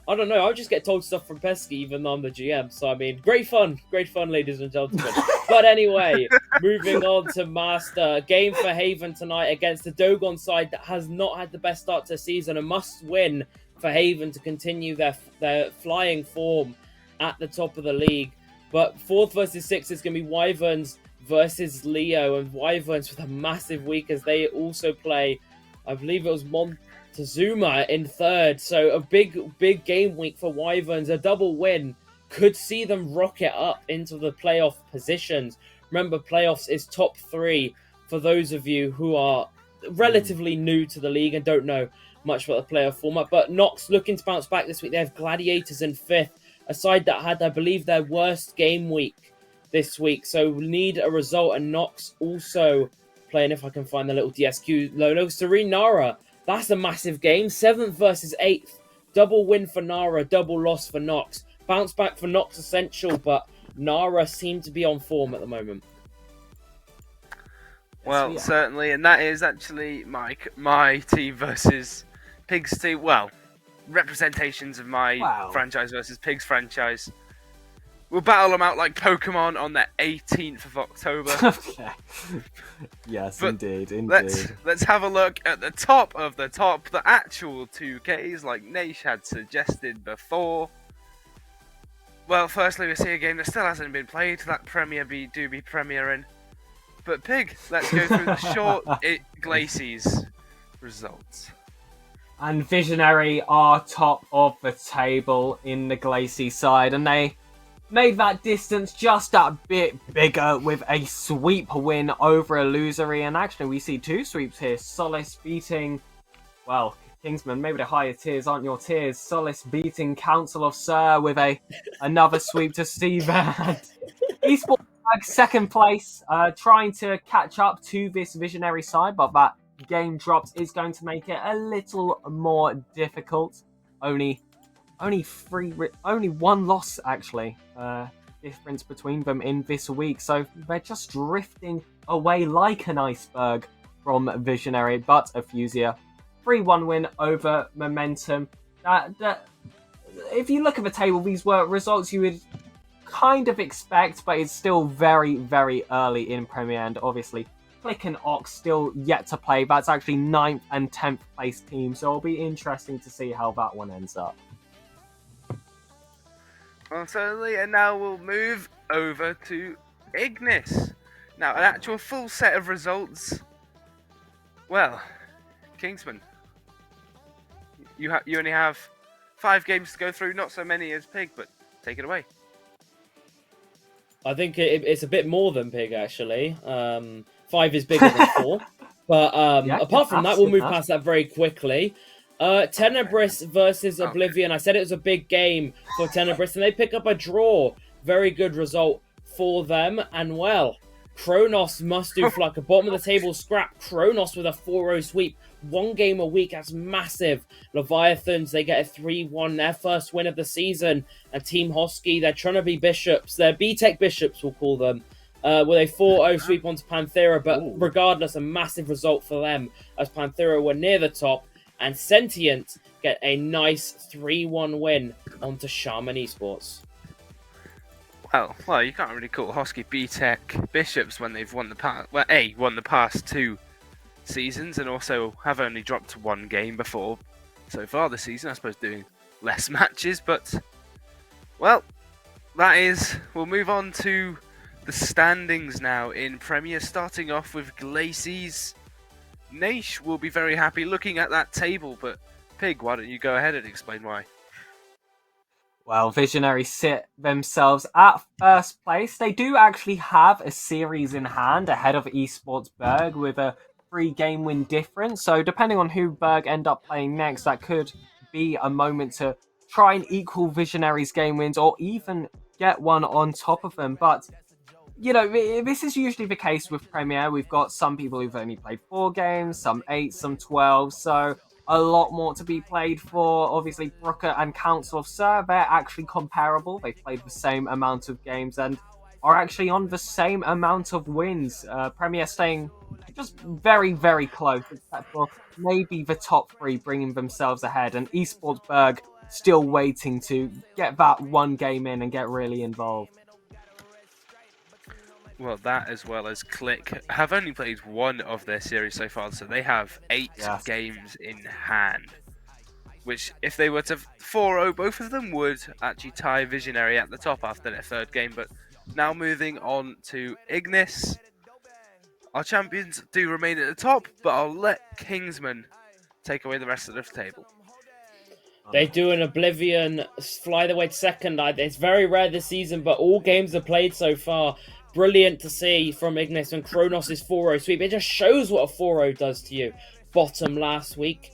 I don't know. I'll just get told stuff from Pesky, even though I'm the GM. So, I mean, great fun, ladies and gentlemen. But anyway, moving on to Master. Game for Haven tonight against the Dogon side that has not had the best start to the season. A must-win for Haven to continue their flying form at the top of the league. But 4th versus 6th is going to be Wyverns versus Leo. And Wyverns with a massive week as they also play, I believe it was Montezuma in 3rd, so a big game week for Wyverns. A double win could see them rocket up into the playoff positions. Remember, playoffs is top 3 for those of you who are relatively new to the league and don't know much about the playoff format. But Nox looking to bounce back this week. They have Gladiators in 5th, a side that had, I believe, their worst game week this week, so we need a result. And Nox also playing, if I can find the little DSQ logo, Serene Nara. That's a massive game. 7th versus 8th. Double win for Nara, double loss for Nox. Bounce back for Nox essential, but Nara seem to be on form at the moment. Well, certainly, and that is actually my team versus Pig's team. Well, representations of my franchise versus Pig's franchise. We'll battle them out like Pokemon on the 18th of October. Okay. Yes, but indeed. Let's have a look at the top of the top, the actual 2Ks, like Naish had suggested before. Well, firstly, we see a game that still hasn't been played, that Premier be premiering. But Pig, let's go through the short Glacies results. And Visionary are top of the table in the Glacy side, and they made that distance just a bit bigger with a sweep win over Illusory. And actually, we see 2 sweeps here. Solace beating, well, Kingsman, maybe the higher tiers aren't your tiers. Solace beating Council of Sir with another sweep to see that. Esports 2nd place, trying to catch up to this Visionary side, but that game drops is going to make it a little more difficult. Only 1 loss actually difference between them in this week, so they're just drifting away like an iceberg from Visionary. But Effusia 3-1 win over Momentum. If you look at the table, these were results you would kind of expect, but it's still very, very early in Premier, and obviously Click and Ox still yet to play. That's actually 9th and 10th place team, so it'll be interesting to see how that one ends up. Well, certainly, and now we'll move over to Ignis. Now, an actual full set of results. Well, Kingsman, you only have 5 games to go through, not so many as Pig, but take it away. I think it's a bit more than Pig, actually. 5 is bigger than 4. But apart from that, we'll move past that very quickly. Tenebris versus Oblivion. I said it was a big game for Tenebris, and they pick up a draw. Very good result for them. And well, Kronos must do for like a bottom of the table scrap. Kronos with a 4-0 sweep. 1 game a week, that's massive. Leviathans, they get a 3-1, their first win of the season. And Team Hosky, they're trying to be Bishops. They're B-Tech Bishops, we'll call them. With a 4-0 sweep onto Panthera. But regardless, a massive result for them as Panthera were near the top. And Sentient get a nice 3-1 win onto Shaman Esports. Well, you can't really call Hosky B-Tech Bishops when they've won the past 2 seasons, and also have only dropped 1 game before so far this season. I suppose doing less matches, but well, we'll move on to the standings now in Premier, starting off with Glacies. Naish will be very happy looking at that table, but Pig, why don't you go ahead and explain why? Well, Visionary sit themselves at 1st place. They do actually have a series in hand ahead of Esports Berg with a 3-game win difference. So depending on who Berg end up playing next, that could be a moment to try and equal Visionaries' game wins or even get one on top of them. But this is usually the case with Premier. We've got some people who've only played 4 games, some 8, some 12. So a lot more to be played for. Obviously, Brooker and Council of Sir, they're actually comparable. They've played the same amount of games and are actually on the same amount of wins. Premier staying just very, very close, except for maybe the top 3 bringing themselves ahead. And Esportsberg still waiting to get that one game in and get really involved. Well, that as well as Click have only played 1 of their series so far, so they have 8 games in hand. Which, if they were to 4-0, both of them would actually tie Visionary at the top after their 3rd game. But now moving on to Ignis. Our champions do remain at the top, but I'll let Kingsman take away the rest of the table. They do an Oblivion fly the way to 2nd. It's very rare this season, but all games are played so far. Brilliant to see from Ignis and Kronos' 4-0 sweep. It just shows what a 4-0 does to you. Bottom last week,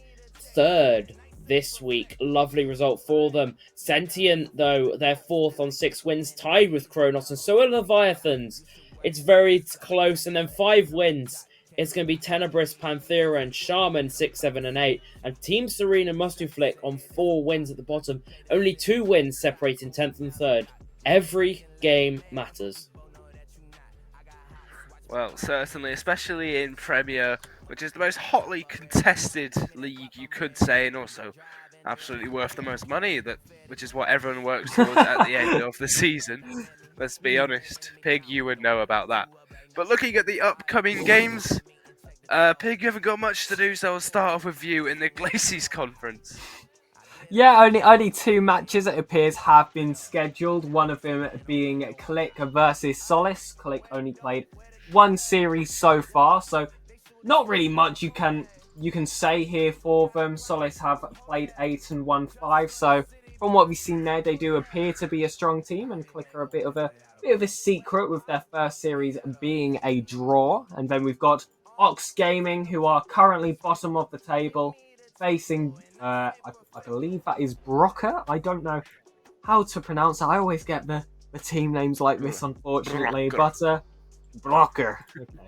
3rd this week. Lovely result for them. Sentient, though, they're 4th on 6 wins, tied with Kronos, and so are Leviathans. It's very close, and then 5 wins. It's going to be Tenebris, Panthera, and Shaman 6, 7, and 8. And Team Serene and Mustuflick on 4 wins at the bottom. Only 2 wins separating 10th and 3rd. Every game matters. Well, certainly, especially in Premier, which is the most hotly contested league, you could say, and also absolutely worth the most money, which is what everyone works towards at the end of the season. Let's be honest. Pig, you would know about that. But looking at the upcoming games, Pig, you haven't got much to do, so I'll start off with you in the Glacies Conference. Yeah, only 2 matches, it appears, have been scheduled. One of them being Click versus Solace. Click only played 1 series so far, so not really much you can say here for them. Solace have played 8 and won 5, so from what we've seen there, they do appear to be a strong team, and Click are a bit of a secret with their first series being a draw. And then we've got Ox Gaming, who are currently bottom of the table, facing I believe that is Brocker. I don't know how to pronounce it. I always get the team names like this, unfortunately. But Blocker.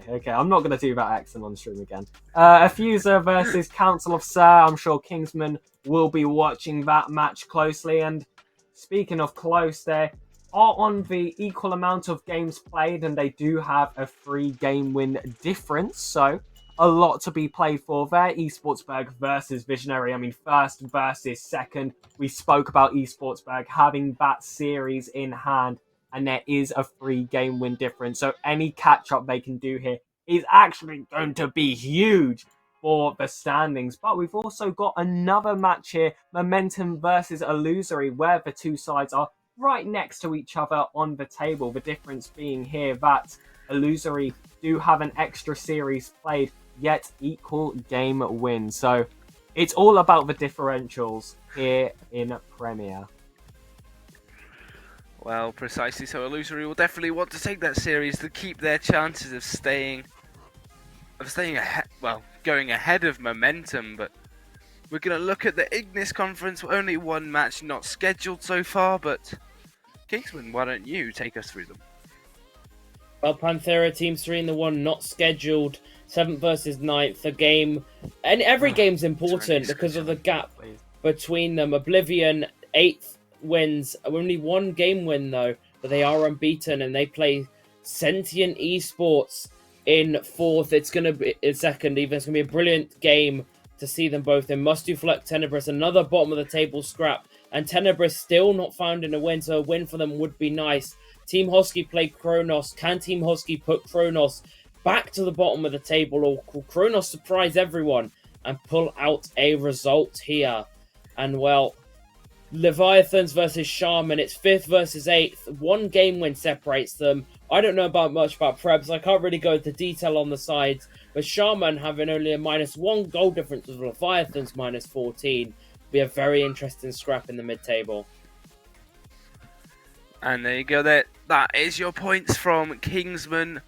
Okay. I'm not going to do that accent on stream again. Affuser versus Council of Sir. I'm sure Kingsman will be watching that match closely. And speaking of close, they are on the equal amount of games played, and they do have a 3-game win difference. So a lot to be played for there. Esportsberg versus Visionary. I mean, 1st versus 2nd. We spoke about Esportsberg having that series in hand, and there is a 3-game win difference. So any catch-up they can do here is actually going to be huge for the standings. But we've also got another match here, Momentum versus Illusory, where the 2 sides are right next to each other on the table. The difference being here that Illusory do have an extra series played, yet equal game wins. So it's all about the differentials here in Premier. Well, precisely so. Illusory will definitely want to take that series to keep their chances of staying ahead. Well, going ahead of Momentum. But we're going to look at the Ignis Conference. Only 1 match not scheduled so far. But Kingsman, why don't you take us through them? Well, Panthera, Team Serene, the one not scheduled. 7th versus 9th. A game, and every game's important because of the gap between them. Oblivion, 8th. Wins, only 1 game win though, but they are unbeaten, and they play Sentient Esports in 4th. It's gonna be in 2nd even. It's gonna be a brilliant game to see them both in. Mustuflek, Tenebris, another bottom of the table scrap, and Tenebris still not found in a win, so a win for them would be nice. Team Hosky play Kronos. Can Team Hosky put Kronos back to the bottom of the table, or Kronos surprise everyone and pull out a result here? And well, Leviathans versus Shaman, it's 5th versus 8th. 1 game win separates them. I don't know much about Prebz. I can't really go into detail on the sides. But Shaman having only a -1 goal difference with Leviathans -14. Be a very interesting scrap in the mid-table. And there you go. That is your points from Kingsman.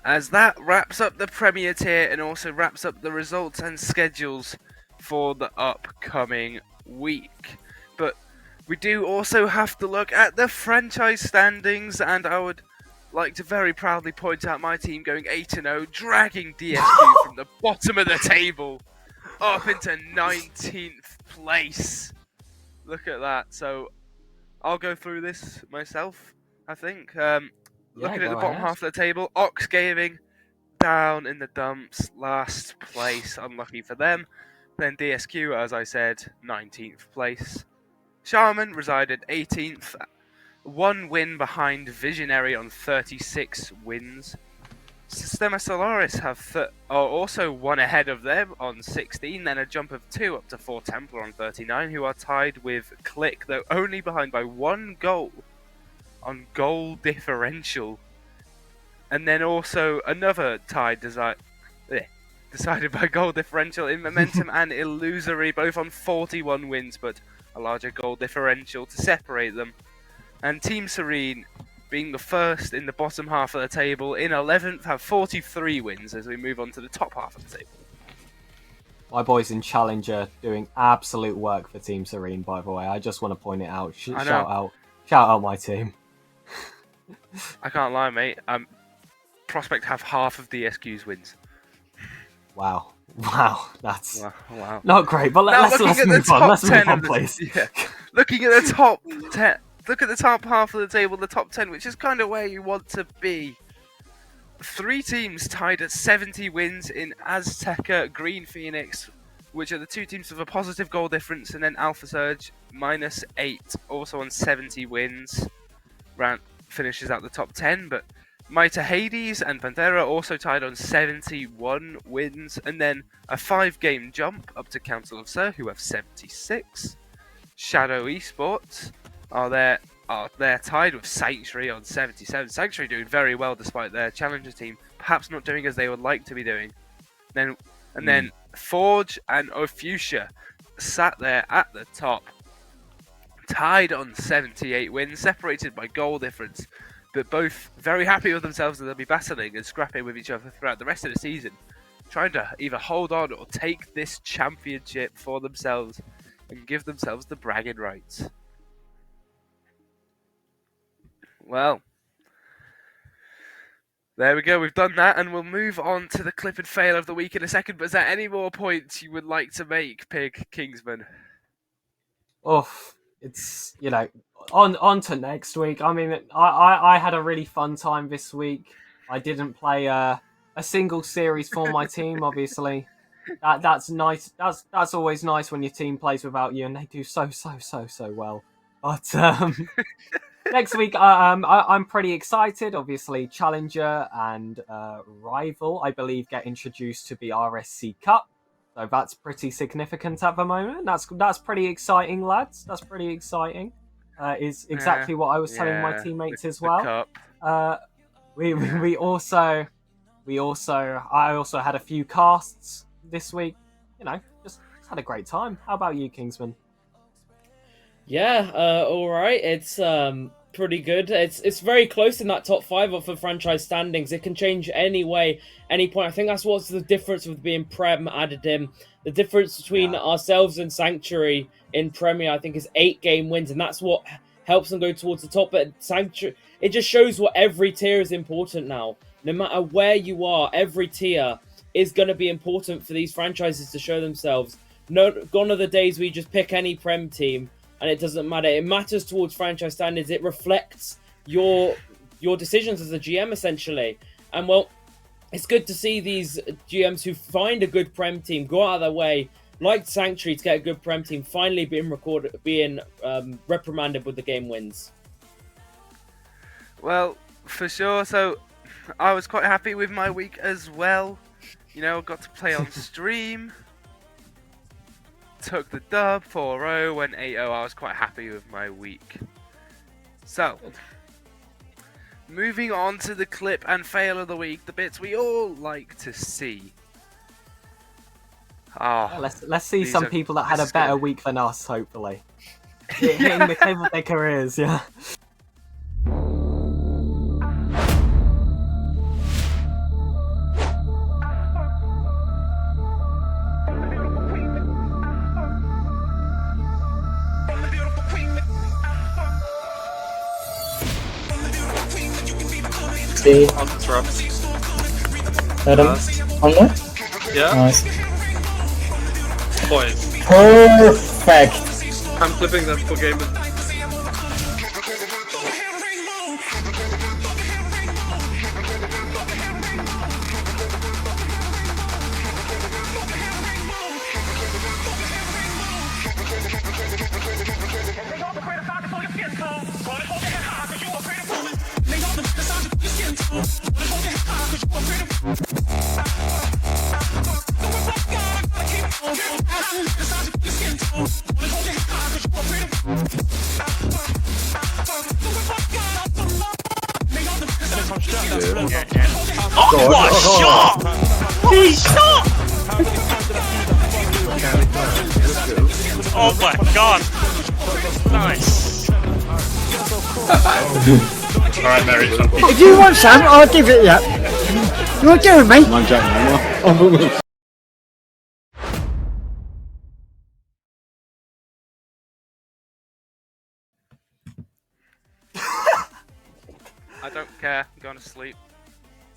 as that wraps up the Premier tier and also wraps up the results and schedules for the upcoming week. But we do also have to look at the franchise standings, and I would like to very proudly point out my team going 8-0, dragging DSQ from the bottom of the table up into 19th place. Look at that. So I'll go through this myself, I think. Looking at the bottom half of the table, Ox Gaming down in the dumps, last place, unlucky for them. Then DSQ, as I said, 19th place. Shaman resided 18th, one win behind Visionary on 36 wins. Sistema Solaris are also one ahead of them on 16, then a jump of 2 up to 4 Templar on 39, who are tied with Click, though only behind by 1 goal on goal differential. And then also another tie decided by goal differential in Momentum and Illusory, both on 41 wins, but a larger goal differential to separate them. And Team Serene, being the first in the bottom half of the table, in 11th, have 43 wins as we move on to the top half of the table. My boys in Challenger doing absolute work for Team Serene, by the way. I just want to point it out. Shout out my team. I can't lie, mate. Prospect have half of DSQ's wins. Wow, that's wow. not great. But let's move on. Let's move on, please. Yeah. Looking at the top 10, look at the top half of the table, the top 10, which is kind of where you want to be. 3 teams tied at 70 wins in Azteca, Green Phoenix, which are the 2 teams with a positive goal difference, and then Alpha Surge -8, also on 70 wins. Finishes out the top 10, but Mitre Hades and Panthera also tied on 71 wins, and then a 5-game jump up to Council of Sir, who have 76. Shadow Esports are there tied with Sanctuary on 77. Sanctuary doing very well despite their challenger team perhaps not doing as they would like to be doing. Then Forge and Ophusia sat there at the top, tied on 78 wins, separated by goal difference, but both very happy with themselves that they'll be battling and scrapping with each other throughout the rest of the season, trying to either hold on or take this championship for themselves and give themselves the bragging rights. Well, there we go, we've done that, and we'll move on to the clip and fail of the week in a second, but is there any more points you would like to make, Pig Kingsman? It's, on to next week. I mean, I had a really fun time this week. I didn't play a single series for my team, obviously. That's nice. That's always nice when your team plays without you, and they do so well. But next week, I'm pretty excited. Obviously, Challenger and Rival, I believe, get introduced to the RSC Cup. So that's pretty significant at the moment. That's pretty exciting, lads. That's pretty exciting. Is exactly what I was telling my teammates as well. I also had a few casts this week. Just had a great time. How about you, Kingsman? Yeah, all right. It's pretty good. It's very close in that top 5 of the franchise standings. It can change any way, any point. I think that's what's the difference with being Prem added in. The difference between ourselves and Sanctuary in Premier, I think, is 8-game wins, and that's what helps them go towards the top. But Sanctuary, it just shows what every tier is important now. No matter where you are, every tier is going to be important for these franchises to show themselves. Gone are the days where you just pick any Prem team and it doesn't matter. It matters towards franchise standards. It reflects your decisions as a GM, essentially. And, well, it's good to see these GMs who find a good Prem team go out of their way, like Sanctuary, to get a good Prem team, finally being reprimanded with the game wins. Well, for sure. So I was quite happy with my week as well. Got to play on stream. Took the dub 4-0, went 8-0. I was quite happy with my week. So, moving on to the clip and fail of the week, the bits we all like to see. Let's see some people that had a better week than us, hopefully. Hitting the table of their careers, yeah. See. On the traps. Let him. On there? Yeah. Nice. Boys. Perfect. I'm clipping them for gaming. Oh, what a shot! He shot! Oh my god! Nice. Alright, Mary. If you want some, I'll give it you. You want to do it, mate? I'm joking. I don't care. I'm going to sleep.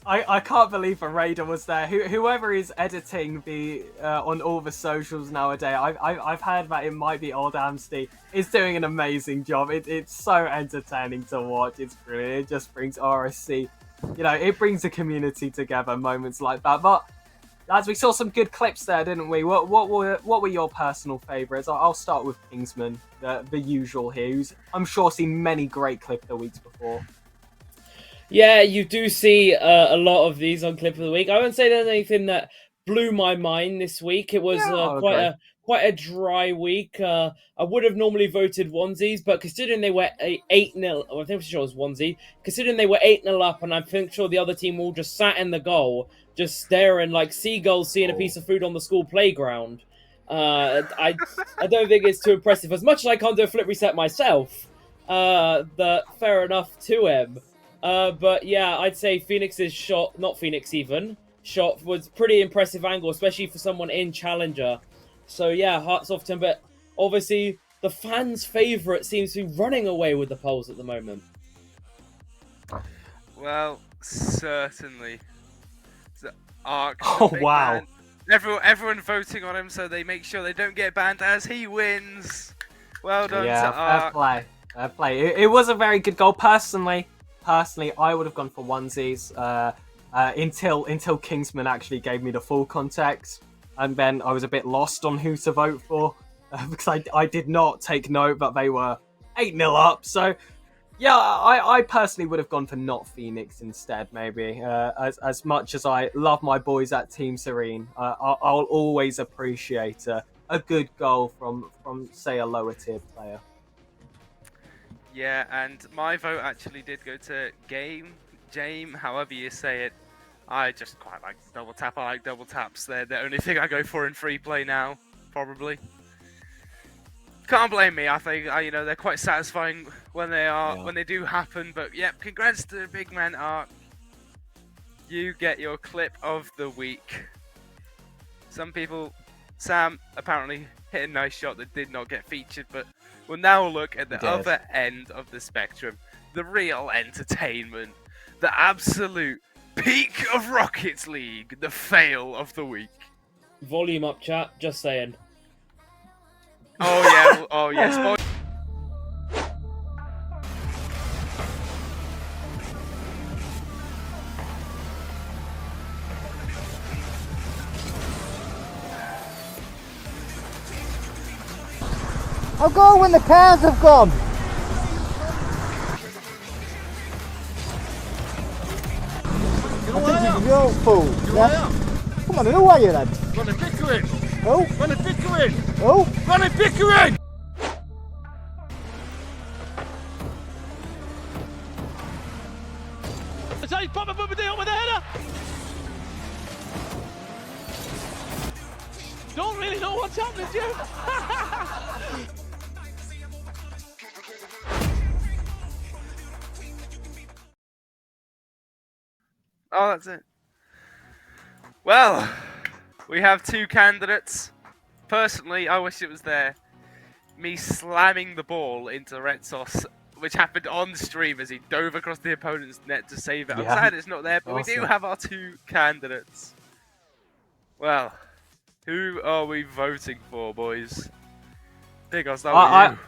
I can't believe a raider was there. Whoever is editing the on all the socials nowadays, I've heard that it might be Old Amsty, is doing an amazing job. It's so entertaining to watch. It's brilliant. It just brings RSC, it brings the community together. Moments like that. But lads, we saw some good clips there, didn't we? What were your personal favourites? I'll start with Kingsman, the usual here, who's I'm sure seen many great clip of the weeks before. Yeah, you do see a lot of these on Clip of the Week. I wouldn't say there's anything that blew my mind this week. It was quite a dry week. I would have normally voted onesies, but considering they were 8-0, I think sure it was onesie, considering they were 8-0 up, and I'm sure the other team all just sat in the goal, just staring like seagulls seeing a piece of food on the school playground. I don't think it's too impressive. As much as I can't do a flip reset myself, fair enough to him. But yeah, I'd say Phoenix's shot, not Phoenix even, shot was pretty impressive angle, especially for someone in Challenger. So yeah, hats off to him. But obviously, the fans' favourite seems to be running away with the polls at the moment. Well, certainly. The Arc. Oh, wow. Everyone voting on him, so they make sure they don't get banned as he wins. Well done to Arc. Fair play. It was a very good goal. Personally, I would have gone for onesies until Kingsman actually gave me the full context, and then I was a bit lost on who to vote for because I did not take note that they were 8-0 up. So yeah, I personally would have gone for not Phoenix instead, maybe. As much as I love my boys at Team Serene, I'll always appreciate a good goal from say a lower tier player. Yeah, and my vote actually did go to Jame, however you say it. I just quite like double tap. I like double taps. They're the only thing I go for in free play now, probably. Can't blame me. I think they're quite satisfying when they do happen. But yep, congrats to Big Man Arc. You get your clip of the week. Some people, Sam apparently hit a nice shot that did not get featured, but we'll now look at the other end of the spectrum. The real entertainment. The absolute peak of Rockets League. The fail of the week. Volume up, chat. Just saying. Oh yeah. Oh yes. I'll go when the cars have gone. You're a fool. Come on, who are you then? Ronnie Pickering! Who? Ronnie Pickering! Who? Ronnie Pickering! Say Papa Bubba deal with the header! Don't really know what's happening, Jim! Oh, that's it. Well, we have two candidates. Personally, I wish it was there. Me slamming the ball into Red Sauce which happened on stream as he dove across the opponent's net to save it. I'm Yeah. sad it's not there, but we do Awesome. have our 2 candidates. Well, who are we voting for, boys? Big, I'll start with you.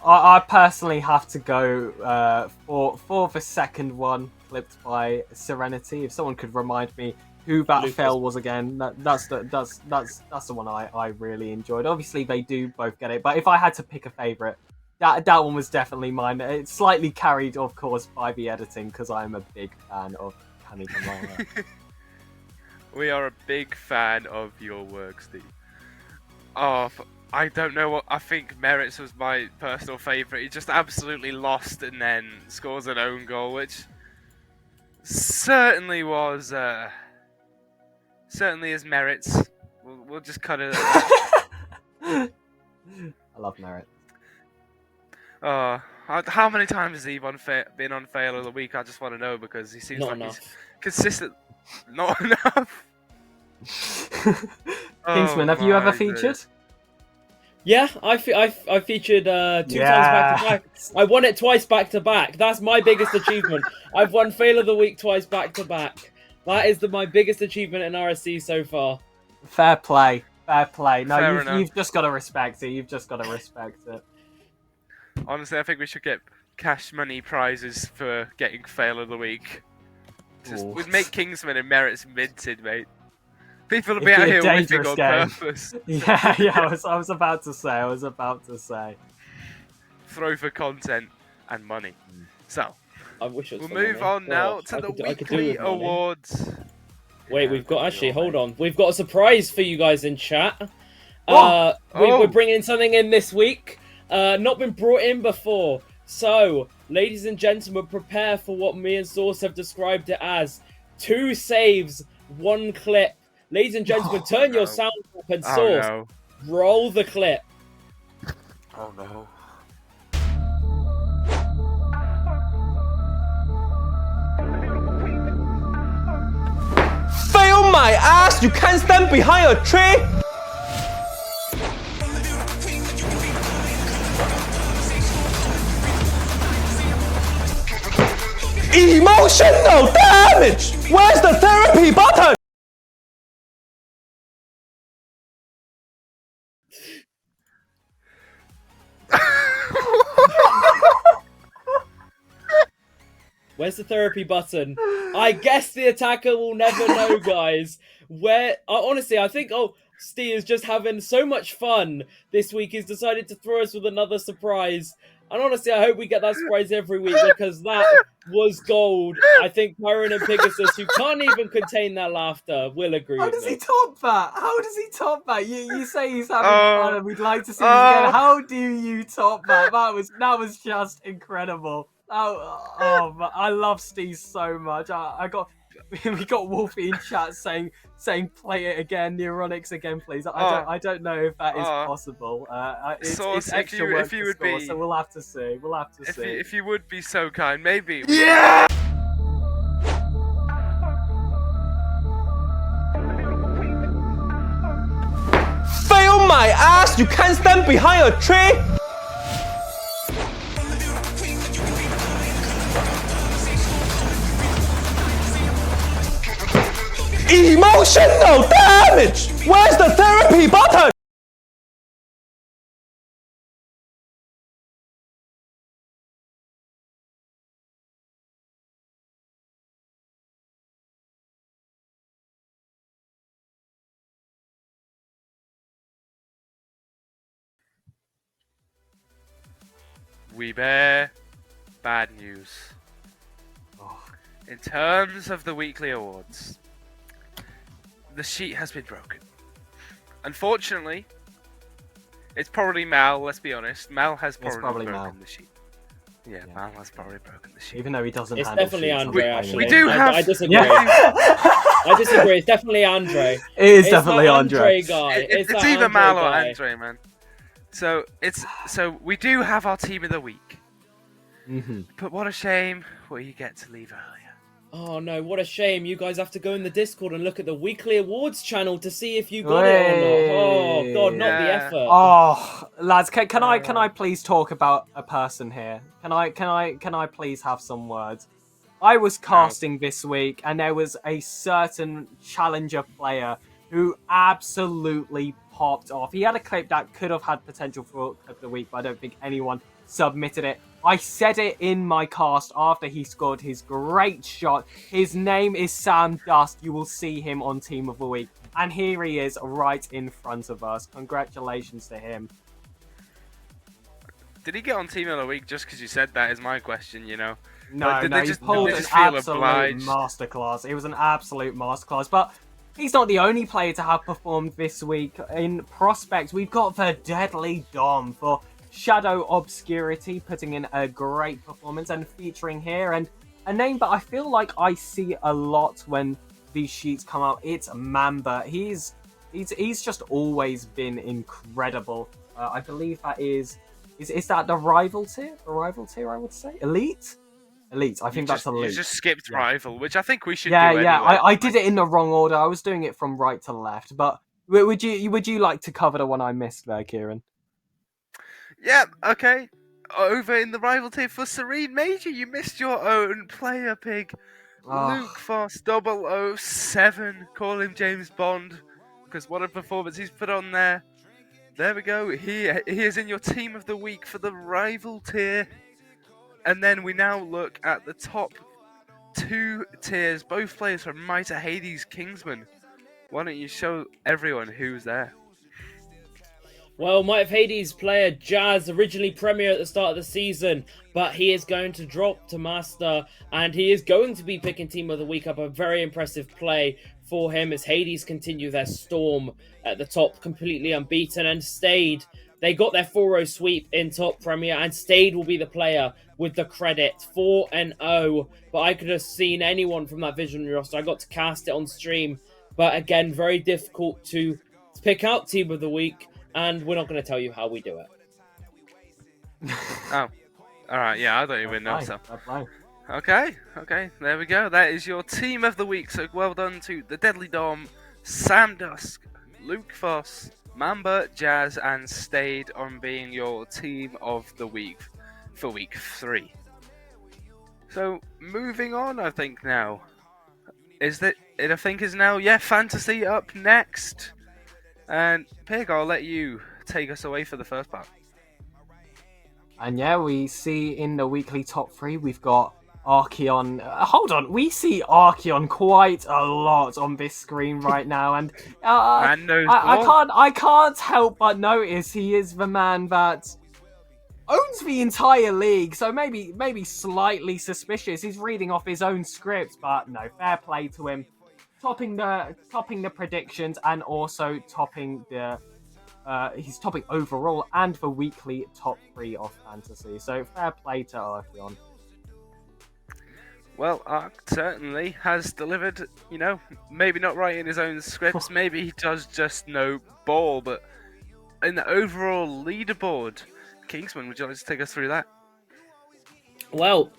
I personally have to go for the second one, clipped by Serenity. If someone could remind me who that Lucas. fail was again, that's the one I really enjoyed. Obviously, they do both get it, but if I had to pick a favourite, that one was definitely mine. It's slightly carried, of course, by the editing because I'm a big fan of Kami Kamara. We are a big fan of your work, Steve. Oh, I don't know what. I think Merritt's was my personal favourite. He just absolutely lost and then scores an own goal, which certainly was. Certainly is Merritt's. We'll just cut it. I love Merit. How many times has he been on fail of the week? I just want to know because he seems Not like enough. he's consistent. Not enough. Kingsman, have you ever featured? Yeah, I featured 2 times back to back. I won it twice back to back. That's my biggest achievement. I've won Fail of the Week twice back to back. That is my biggest achievement in RSC so far. Fair play. Fair play. No, Fair you've just got to respect it. You've just got to respect it. Honestly, I think we should get cash money prizes for getting fail of the week. We'd make Kingsman and Merits minted, mate. People will be It'd out be a here whiffing dangerous on game. purpose. Yeah. I was about to say. Throw for content and money. So, I wish it was we'll for move money. on now God, to I the could do weekly with money. awards. Wait, Yeah, we've got that'd be actually. Hold alright. on, we've got a surprise for you guys in chat. Oh. We're bringing something in this week. Not been brought in before. So, ladies and gentlemen, prepare for what me and Source have described it as: 2 saves, 1 clip. Ladies and gentlemen, turn your sound up and Oh Source. no. Roll the clip. Oh no. Fail my ass! You can't stand behind a tree! Emotional damage! Where's the therapy button? Where's the therapy button? I guess the attacker will never know, guys. Honestly, I think Steve is just having so much fun this week. He's decided to throw us with another surprise. And honestly, I hope we get that surprise every week because that was gold. I think Pyron and Pegasus, who can't even contain their laughter, will agree How with does me. he top that? How does he top that? You say he's having fun and we'd like to see him again. How do you top that? That was just incredible. Oh, I love Steve so much. We got Wolfie in chat saying play it again, Neuronics again, please. I don't know if that is possible. It's extra work if you to would score, be, so we'll have to see. If you would be so kind, maybe. Yeah. Fail my ass! You can't stand behind a tree! Emotional damage! Where's the therapy button? We bear bad news. In terms of the weekly awards, the sheet has been broken. Unfortunately, it's probably Mal, let's be honest. Mal has probably broken the sheet. Yeah, Mal has probably broken the sheet. Even though he doesn't It's handle definitely sheets, Andre, I'm actually. We do have... I disagree. Yeah. I disagree. It's definitely Andre. It is It's definitely that Andre. guy. It's that either Andre Mal or guy. Andre, man. So we do have our team of the week. Mm-hmm. But what a shame we get to leave earlier. Oh no, what a shame. You guys have to go in the Discord and look at the weekly awards channel to see if you got it or not. Oh god, not the effort. Oh, lads, can I please talk about a person here? Can I please have some words? I was casting this week, and there was a certain challenger player who absolutely popped off. He had a clip that could have had potential for clip of the week, but I don't think anyone submitted it. I said it in my cast after he scored his great shot. His name is Sam Dust. You will see him on Team of the Week. And here he is right in front of us. Congratulations to him. Did he get on Team of the Week just because you said that is my question, you know? No, Did no, they he just pulled an feel absolute obliged? masterclass. It was an absolute masterclass. But he's not the only player to have performed this week. In prospects, we've got the Deadly Dom for Shadow Obscurity, putting in a great performance and featuring here. And a name that I feel like I see a lot when these sheets come out, it's Mamba. He's just always been incredible. I believe that is that the rival tier? The rival tier, I would say? Elite? Elite. I think that's elite. You just skipped rival, which I think we should yeah, do yeah. anyway. I did it in the wrong order. I was doing it from right to left. But would you like to cover the one I missed there, Kieran? Yeah, okay. Over in the rival tier for Serene Major, you missed your own player pig. Luke Foss 007. Call him James Bond, because what a performance he's put on there. There we go. He is in your Team of the Week for the rival tier. And then we now look at the top two tiers, both players from Mitre Hades Kingsman. Why don't you show everyone who's there? Well, Might of Hades player Jazz, originally Premier at the start of the season, but he is going to drop to Master, and he is going to be picking Team of the Week up. A very impressive play for him as Hades continue their storm at the top, completely unbeaten, and Stayed. They got their 4-0 sweep in top Premier, and Stayed will be the player with the credit, 4-0. But I could have seen anyone from that Visionary roster. I got to cast it on stream, but again, very difficult to pick out Team of the Week. And we're not going to tell you how we do it. Oh, alright, yeah, I don't even know, so. Bye. Okay, there we go. That is your Team of the Week, so well done to the Deadly Dom, Sam Dusk, Luke Foss, Mamba, Jazz, and Stayed on being your Team of the Week for Week 3. So, moving on, I think now. Fantasy up next. And Pig, I'll let you take us away for the first part. And yeah, we see in the weekly top 3, we've got Archeon. Hold on, we see Archeon quite a lot on this screen right now, and I can't help but notice he is the man that owns the entire league. So maybe slightly suspicious. He's reading off his own scripts, but no, fair play to him. Topping the predictions and also topping the he's topping overall and the weekly top 3 of fantasy. So fair play to Archeon. Well, Ark certainly has delivered, you know, maybe not writing his own scripts, maybe he does just know ball, but in the overall leaderboard, Kingsman, would you like to take us through that? Well,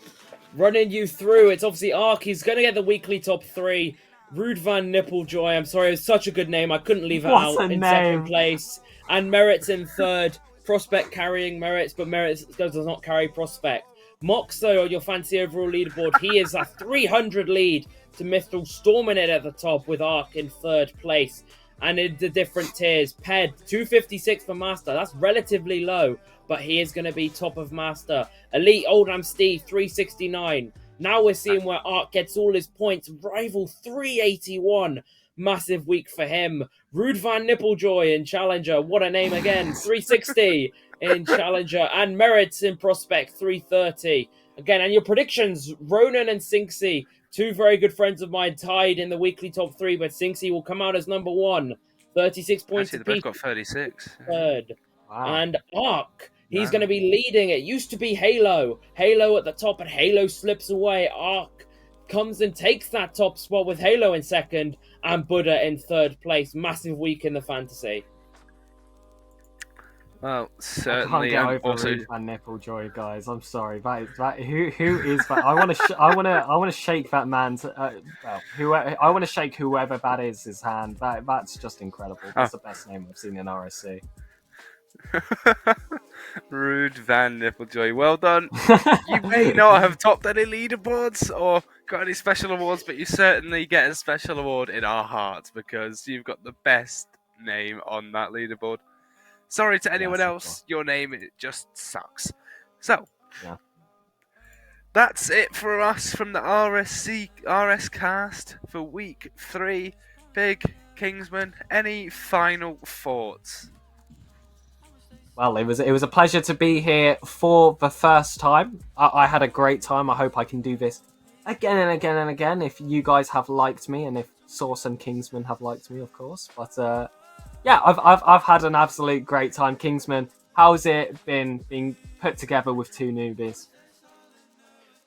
running you through, it's obviously Ark, he's going to get the weekly top 3. Rude Van Nipplejoy, I'm sorry, it's such a good name, I couldn't leave it out in second place. And Merritt's in third. Prospect carrying Merritt's, but Merritt's does not carry Prospect. Mox, though, on your fancy overall leaderboard, he is a 300 lead to Mithril, storming it at the top with Ark in third place. And in the different tiers, Ped, 256 for Master, that's relatively low, but he is going to be top of Master. Elite Oldham Steve, 369. Now we're seeing where Ark gets all his points. Rival 381. Massive week for him. Rude Van Nipplejoy in Challenger. What a name again. 360 in Challenger. And Merritt's in Prospect. 330. Again, and your predictions. Ronan and Sinksy. 2 very good friends of mine tied in the weekly top 3. But Sinksy will come out as number 1. 36 points. Actually, they both got 36. Third. Wow. And Ark. He's going to be leading. It used to be Halo. Halo at the top, and Halo slips away. Ark comes and takes that top spot with Halo in second and Buddha in third place. Massive week in the fantasy. Well, I can't certainly. get And over also, Rude Van Nipplejoy, guys. I'm sorry. Who is that? I want to shake that man's. I want to shake whoever that is his hand. That's just incredible. That's the best name I've seen in RSC. Rude Van Nipplejoy. Well done. You may not have topped any leaderboards or got any special awards, but you certainly get a special award in our hearts because you've got the best name on that leaderboard. Sorry to anyone Yes, of else, course. your name it just sucks. So, Yeah. that's it for us from the RS cast for week 3. Big Kingsman, any final thoughts? Well, it was a pleasure to be here for the first time. I had a great time. I hope I can do this again and again and again. If you guys have liked me, and if Source and Kingsman have liked me, of course. But yeah, I've had an absolute great time. Kingsman, how's it been being put together with two newbies?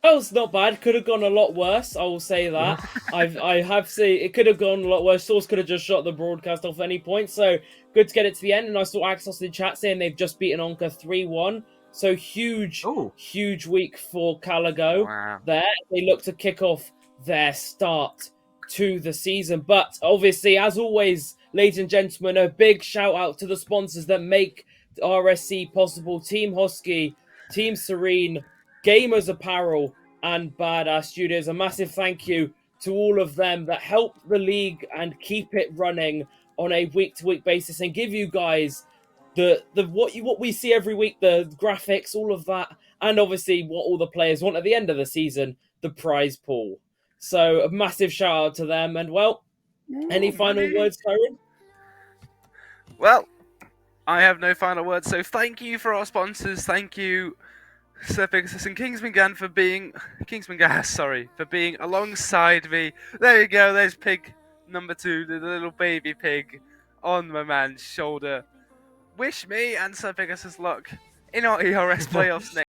That was not bad. Could have gone a lot worse. I will say that. I have seen it could have gone a lot worse. Source could have just shot the broadcast off any point. So good to get it to the end. And I saw Axos in chat saying they've just beaten Onka 3-1. So huge week for Caligo. Wow. There, they look to kick off their start to the season. But obviously, as always, ladies and gentlemen, a big shout out to the sponsors that make RSC possible: Team Hosky, Team Serene, Gamers Apparel, and Badass Studios. A massive thank you to all of them that help the league and keep it running on a week-to-week basis and give you guys the what we see every week, the graphics, all of that, and obviously what all the players want at the end of the season, the prize pool. So a massive shout out to them. And well, any final words, Siren? Well, I have no final words. So thank you for our sponsors. Thank you, Sir Pegasus and Kingsman Gas for being alongside me. There you go. There's pig number 2, the little baby pig on my man's shoulder. Wish me and Sir Pegasus luck in our ERS playoffs next.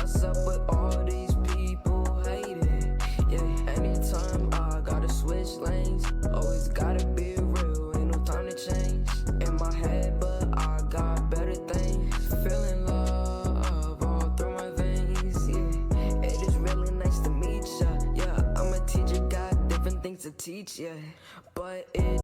What's up with all these people hating? Yeah, anytime I gotta switch lanes, always gotta be real, ain't no time to change. In my head, but I got better things. Feeling love all through my veins, yeah. It is really nice to meet ya, yeah. I'm a teacher, got different things to teach, yeah. But it